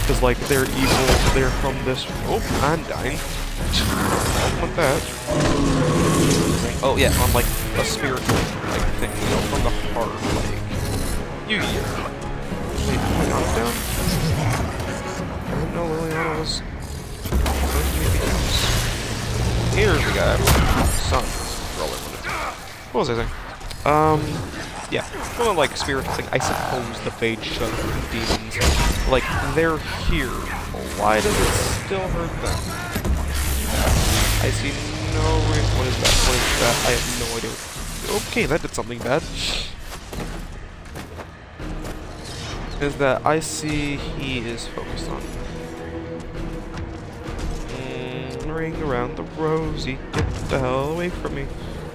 Because, like, they're evil, they're from this... Oh, I'm dying. I don't want that. Oh, yeah, on, like, a spiritual, like, thing, you know, from the heart, like... You hear. Wait, Liliana's down? I didn't know Liliana was... Here's the guy. Son. What was I saying? Yeah. Well, like, spiritual thing, I suppose the Fade shut up the demons. Like, they're here. Why does it still hurt them? I see no reason. What is that? What is that? I have no idea. Okay, that did something bad. Is that I see he is focused on. Ring around the rosy. Get the hell away from me.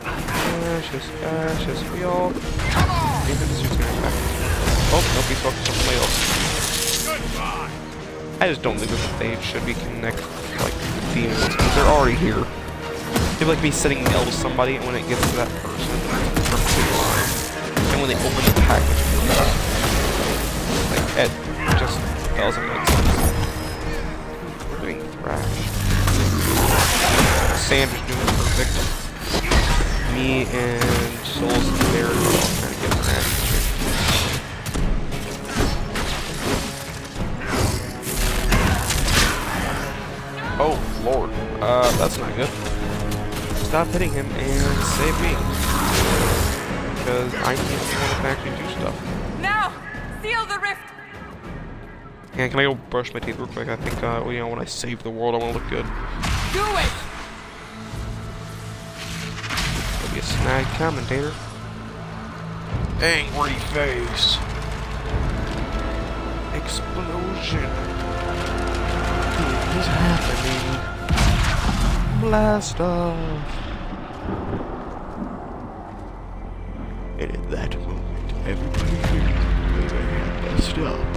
Ashes, ashes, we all. Maybe this dude's gonna attack. Oh, nope, he's focused on somebody else. I just don't think that the Fade should be connected to, like, the demons, because they're already here. It'd be like me setting mail to somebody, and when it gets to that person, it's perfectly fine. And when they open the package, like, it just doesn't make sense. We're doing thrash. Sam is doing perfect. Me and Souls and Bear are all trying to get thrash. Oh, Lord. That's not good. Stop hitting him and save me. Because I need someone to actually do stuff. Now! Seal the rift! And can I go brush my teeth real quick? I think, you know, when I save the world, I want to look good. Do it! I'll be a snag commentator. Angry face. Explosion. What is happening? Blast off. And at that moment, everybody knew they had messed up.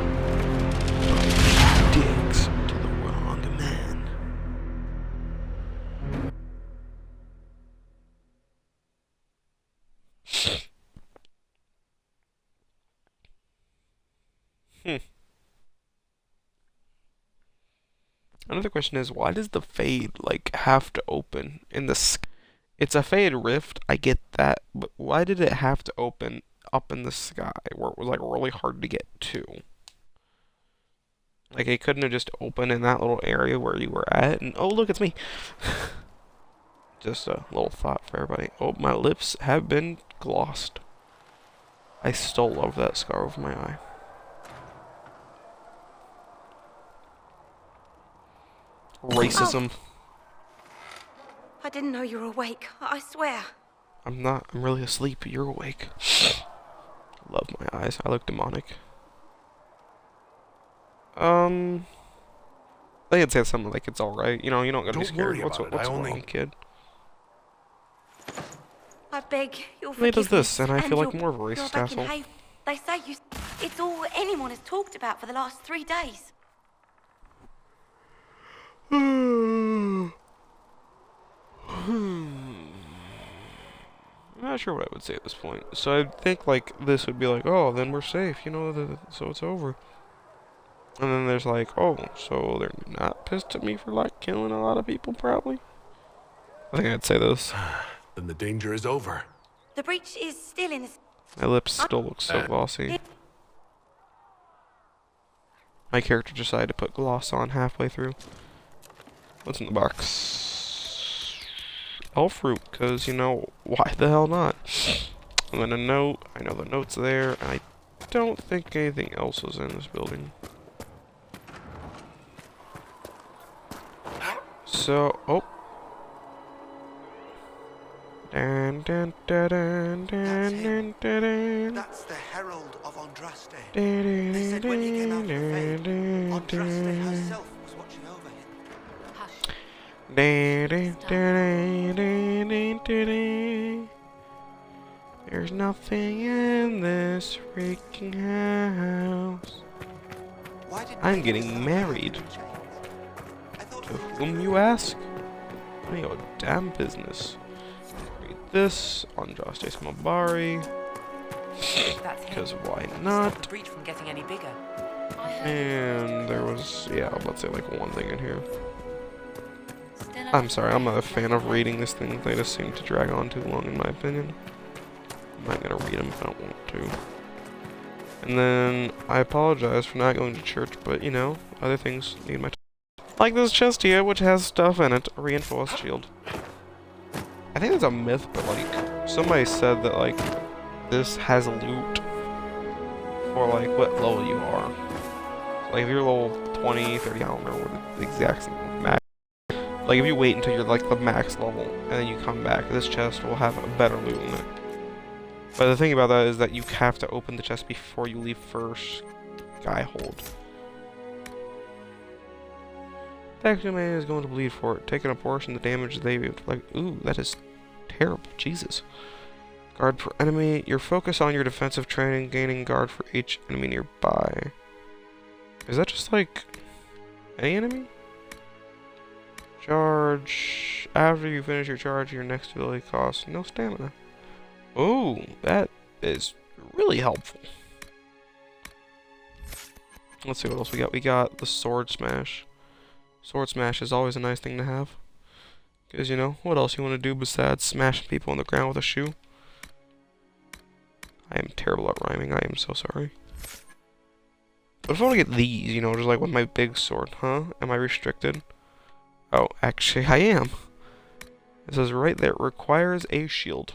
Digs to the wrong man. Another question is, why does the Fade, like, have to open in the sky? It's a Fade rift, I get that, but why did it have to open up in the sky, where it was, like, really hard to get to? Like, it couldn't have just opened in that little area where you were at, and, oh, look, it's me! Just a little thought for everybody. Oh, my lips have been glossed. I still love that scar over my eye. Racism. I didn't know you were awake, I swear. I'm not. I'm really asleep. You're awake. Love my eyes. I look demonic. I think I'd say something like it's alright. You know, you don't gotta be scared. What's wrong, kid? I beg your He does forgiveness. this, and I feel like more of a you're racist back in asshole. Hay. They say it's all anyone has talked about for the last 3 days. I'm not sure what I would say at this point. So I think like this would be like, oh, then we're safe, you know, so it's over. And then there's like, oh, so they're not pissed at me for like killing a lot of people, probably. I think I'd say this. Then the danger is over. The breach is still in the... My lips still look so glossy. My character decided to put gloss on halfway through. What's in the box? Elf fruit, because, you know, why the hell not? And then a note. I know the note's there. And I don't think anything else is in this building. So, oh. Dun, dun, dun, dun, dun, dun, dun, dun. That's the Herald of Andraste. They said when he came out of the Fade, Andraste herself was watching over him. There's nothing in this freaking house. I'm getting married. To whom you ask? None of your damn business. Read this, Andraste Mabari. Because why not? Breach from getting any bigger. And there was, yeah, I was about to say like one thing in here. I'm sorry, I'm not a fan of reading these things. They just seem to drag on too long in my opinion. I'm not gonna read them if I don't want to. And then, I apologize for not going to church, but you know, other things need my time. Like this chest here, which has stuff in it. A reinforced shield. I think it's a myth, but like, somebody said that like, this has loot for like what level you are. So, like if you're level 20, 30, I don't remember what the exact max. Like if you wait until you're like the max level and then you come back, this chest will have a better loot in it. But the thing about that is that you have to open the chest before you leave first guy hold. The actual man is going to bleed for it, taking a portion of the damage they do. Like, ooh, that is terrible. Jesus. Guard for enemy. Your focus on your defensive training, gaining guard for each enemy nearby. Is that just like any enemy? Charge. After you finish your charge, your next ability costs no stamina. Ooh, that is really helpful. Let's see what else we got. We got the Sword Smash. Sword Smash is always a nice thing to have. Because, you know, what else you want to do besides smashing people on the ground with a shoe? I am terrible at rhyming. I am so sorry. But if I want to get these, you know, just like with my big sword, huh? Am I restricted? Oh, actually, I am. It says right there, requires a shield.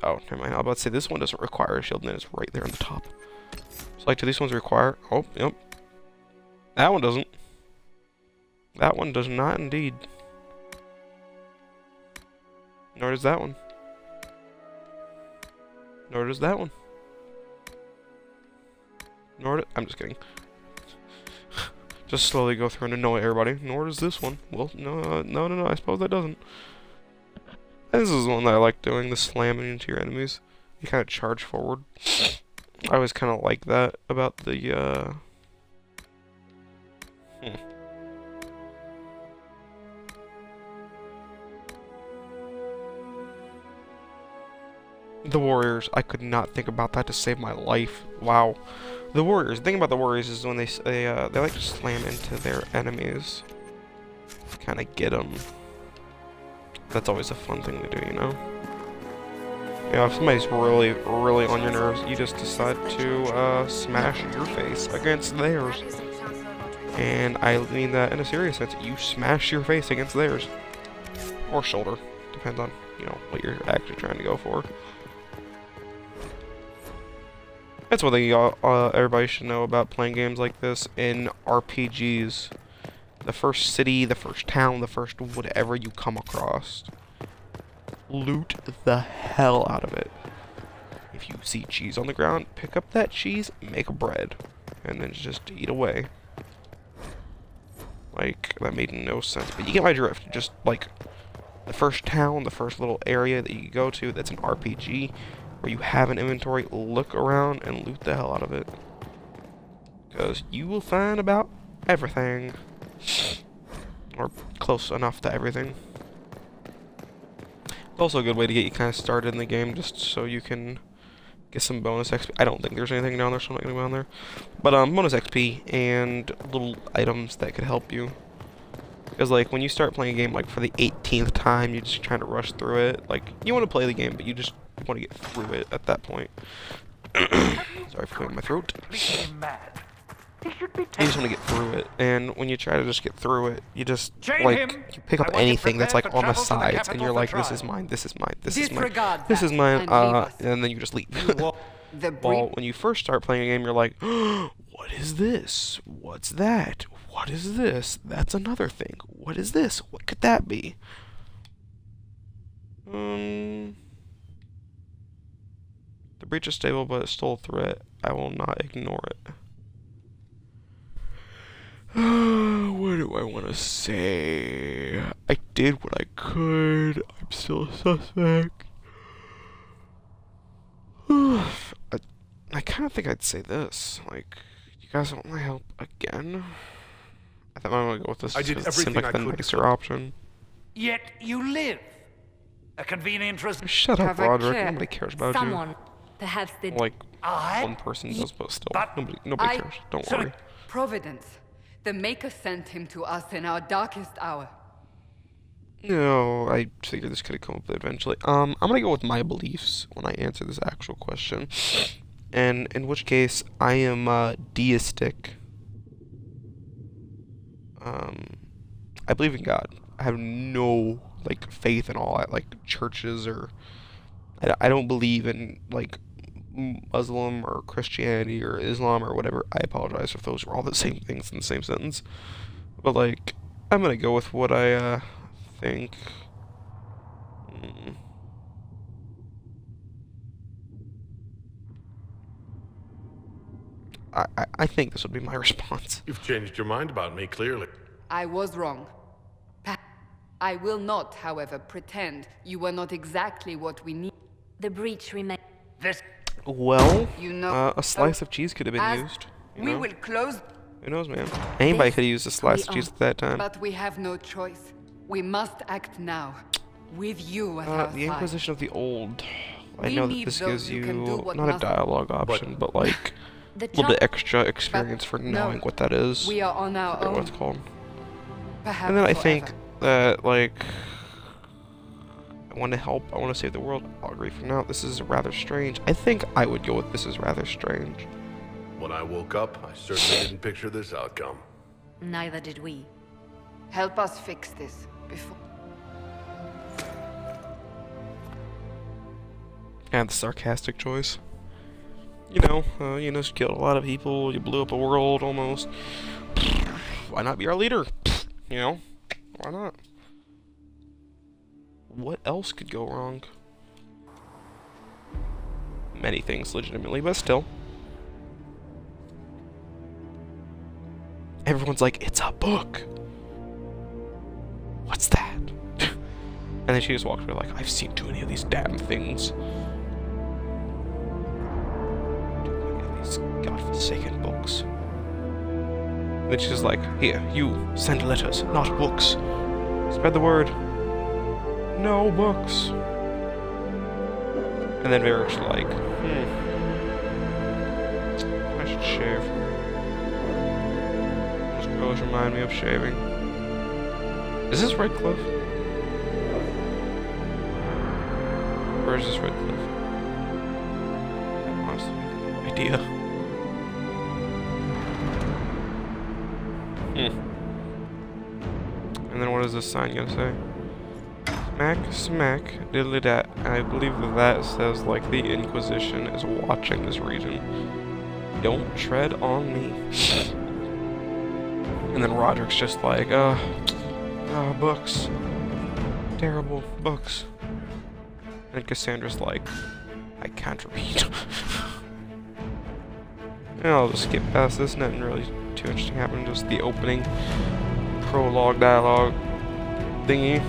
Oh, never mind. I was about to say this one doesn't require a shield, and then it's right there on the top. So, like, do these ones require? Oh, yep. That one doesn't. That one does not, indeed. Nor does that one. Nor does that one. I'm just kidding. Just slowly go through and annoy everybody. Nor does this one. Well, no. I suppose that doesn't. This is one that I like doing, the slamming into your enemies. You kind of charge forward. I always kind of like that about the, The warriors. I could not think about that to save my life. Wow. The warriors. The thing about the warriors is when they like to slam into their enemies. Kind of get them. That's always a fun thing to do, you know? You know, if somebody's really, really on your nerves, you just decide to smash your face against theirs. And I mean that in a serious sense. You smash your face against theirs. Or shoulder. Depends on, you know, what you're actually trying to go for. That's one thing everybody should know about playing games like this in RPGs. The first city, the first town, the first whatever you come across. Loot the hell out of it. If you see cheese on the ground, pick up that cheese, make bread, and then just eat away. Like, that made no sense, but you get my drift. Just, like, the first town, the first little area that you go to that's an RPG, where you have an inventory, look around and loot the hell out of it. Because you will find about everything. Or close enough to everything. It's also a good way to get you kind of started in the game, just so you can get some bonus XP. I don't think there's anything down there, so I'm not going to go down there. But bonus XP and little items that could help you. Because, like, when you start playing a game, like, for the 18th time, you're just trying to rush through it. Like, you want to play the game, but you just want to get through it at that point. Sorry for clearing my throat. Mad. you just want to get through it. And when you try to just get through it, you just, Chain like, him. you pick up I want you anything that's, prepared like, for on the travel to the sides, and capital you're for like, this is trial. mine, this is mine, this is mine, Disregard this is that mine, and leave us. and then you just leave. The Well, breach. when you first start playing a game, you're like, what is this? What's that? What is this? That's another thing. What is this? What could that be? The breach is stable, but it's still a threat. I will not ignore it. What do I want to say? I did what I could. I'm still a suspect. I kind of think I'd say this. Like, you guys want my help again? I thought I would go with this I did because it seemed everything like I the could to nicer help. option. Yet you live. A convenient result. Shut up, Have a Roderick. care. Nobody cares about Someone, perhaps the you. Like, I? one person does, but still. But Nobody cares. Don't Sorry. worry. Providence. The Maker sent him to us in our darkest hour. No, I figured this could have come up eventually. I'm gonna go with my beliefs when I answer this actual question. And in which case, I am, deistic. I believe in God. I have no, like, faith in all that, like, churches or... I don't believe in, like, Muslim or Christianity or Islam or whatever. I apologize if those were all the same things in the same sentence. But, like, I'm gonna go with what I, think. I think this would be my response. You've changed your mind about me, clearly. I was wrong. I will not, however, pretend you were not exactly what we need. The breach remains. This. Well, You know, a slice of cheese could have been as used. You we know? will close, Who knows, man? Anybody could have used a slice of we cheese at that time. but we have no choice. We must act now, with you at our The side. Inquisition of the Old. I We know that need this those gives who can do you what not a must- dialogue option, but like The a little bit trouble- extra experience for no, knowing what that is. We are on I our forget what it's own. called. Perhaps And then I forever. think that, like, I want to help, I want to save the world. I'll agree for now. This is rather strange. I think I would go with this is rather strange. When I woke up, I certainly didn't picture this outcome. Neither did we. Help us fix this before. And the sarcastic choice. You just killed a lot of people, you blew up a world almost. Why not be our leader? Why not? What else could go wrong? Many things, legitimately, but still. Everyone's like, it's a book! What's that? And then she just walks away like, I've seen too many of these damn things. Too many of these godforsaken books. And then she's just like, here, you, send letters, not books. Spread the word. No books. And then Varric's like, I should shave. Those girls remind me of shaving. Is this Redcliffe? Or is this Redcliffe? I honestly have no idea. And then what is this sign gonna say? Smack, smack, diddly dat. I believe that says, like, the Inquisition is watching this region. Don't tread on me. And then Roderick's just like, books. Terrible books. And Cassandra's like, I can't read. And I'll just skip past this, nothing really too interesting happened, just the opening prologue dialogue thingy,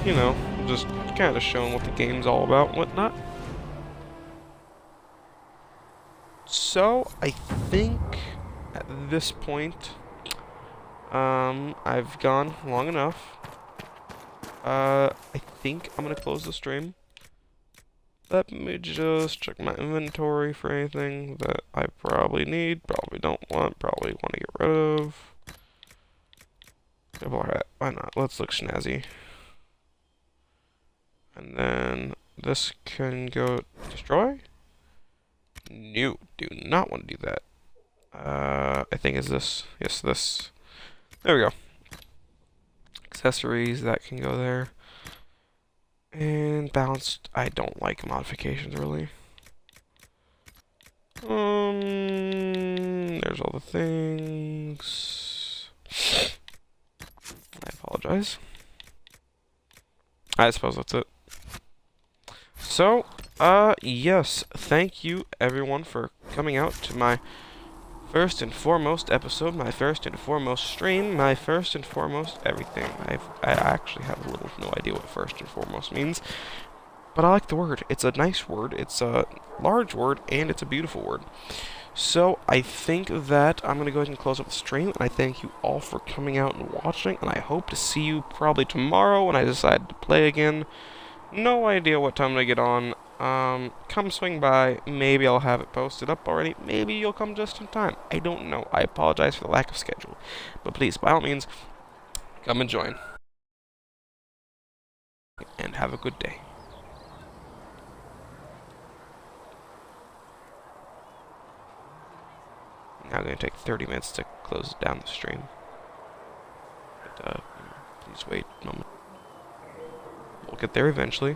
just kind of showing what the game's all about and whatnot. So, I think at this point, I've gone long enough. I think I'm gonna close the stream. Let me just check my inventory for anything that I probably need, probably don't want, probably want to get rid of. Double hat, why not? Let's look snazzy. And then this can go destroy. No, do not want to do that. I think is this. Yes, this. There we go. Accessories, that can go there. And balanced, I don't like modifications, really. There's all the things. I apologize. I suppose that's it. So, yes, thank you everyone for coming out to my first and foremost episode, my first and foremost stream, my first and foremost everything. I actually have no idea what first and foremost means, but I like the word. It's a nice word, it's a large word, and it's a beautiful word. So, I think that I'm going to go ahead and close up the stream, and I thank you all for coming out and watching, and I hope to see you probably tomorrow when I decide to play again. No idea what time to get on. Come swing by. Maybe I'll have it posted up already. Maybe you'll come just in time. I don't know. I apologize for the lack of schedule. But please, by all means, come and join. And have a good day. Now going to take 30 minutes to close down the stream. But, please wait a moment. We'll get there eventually.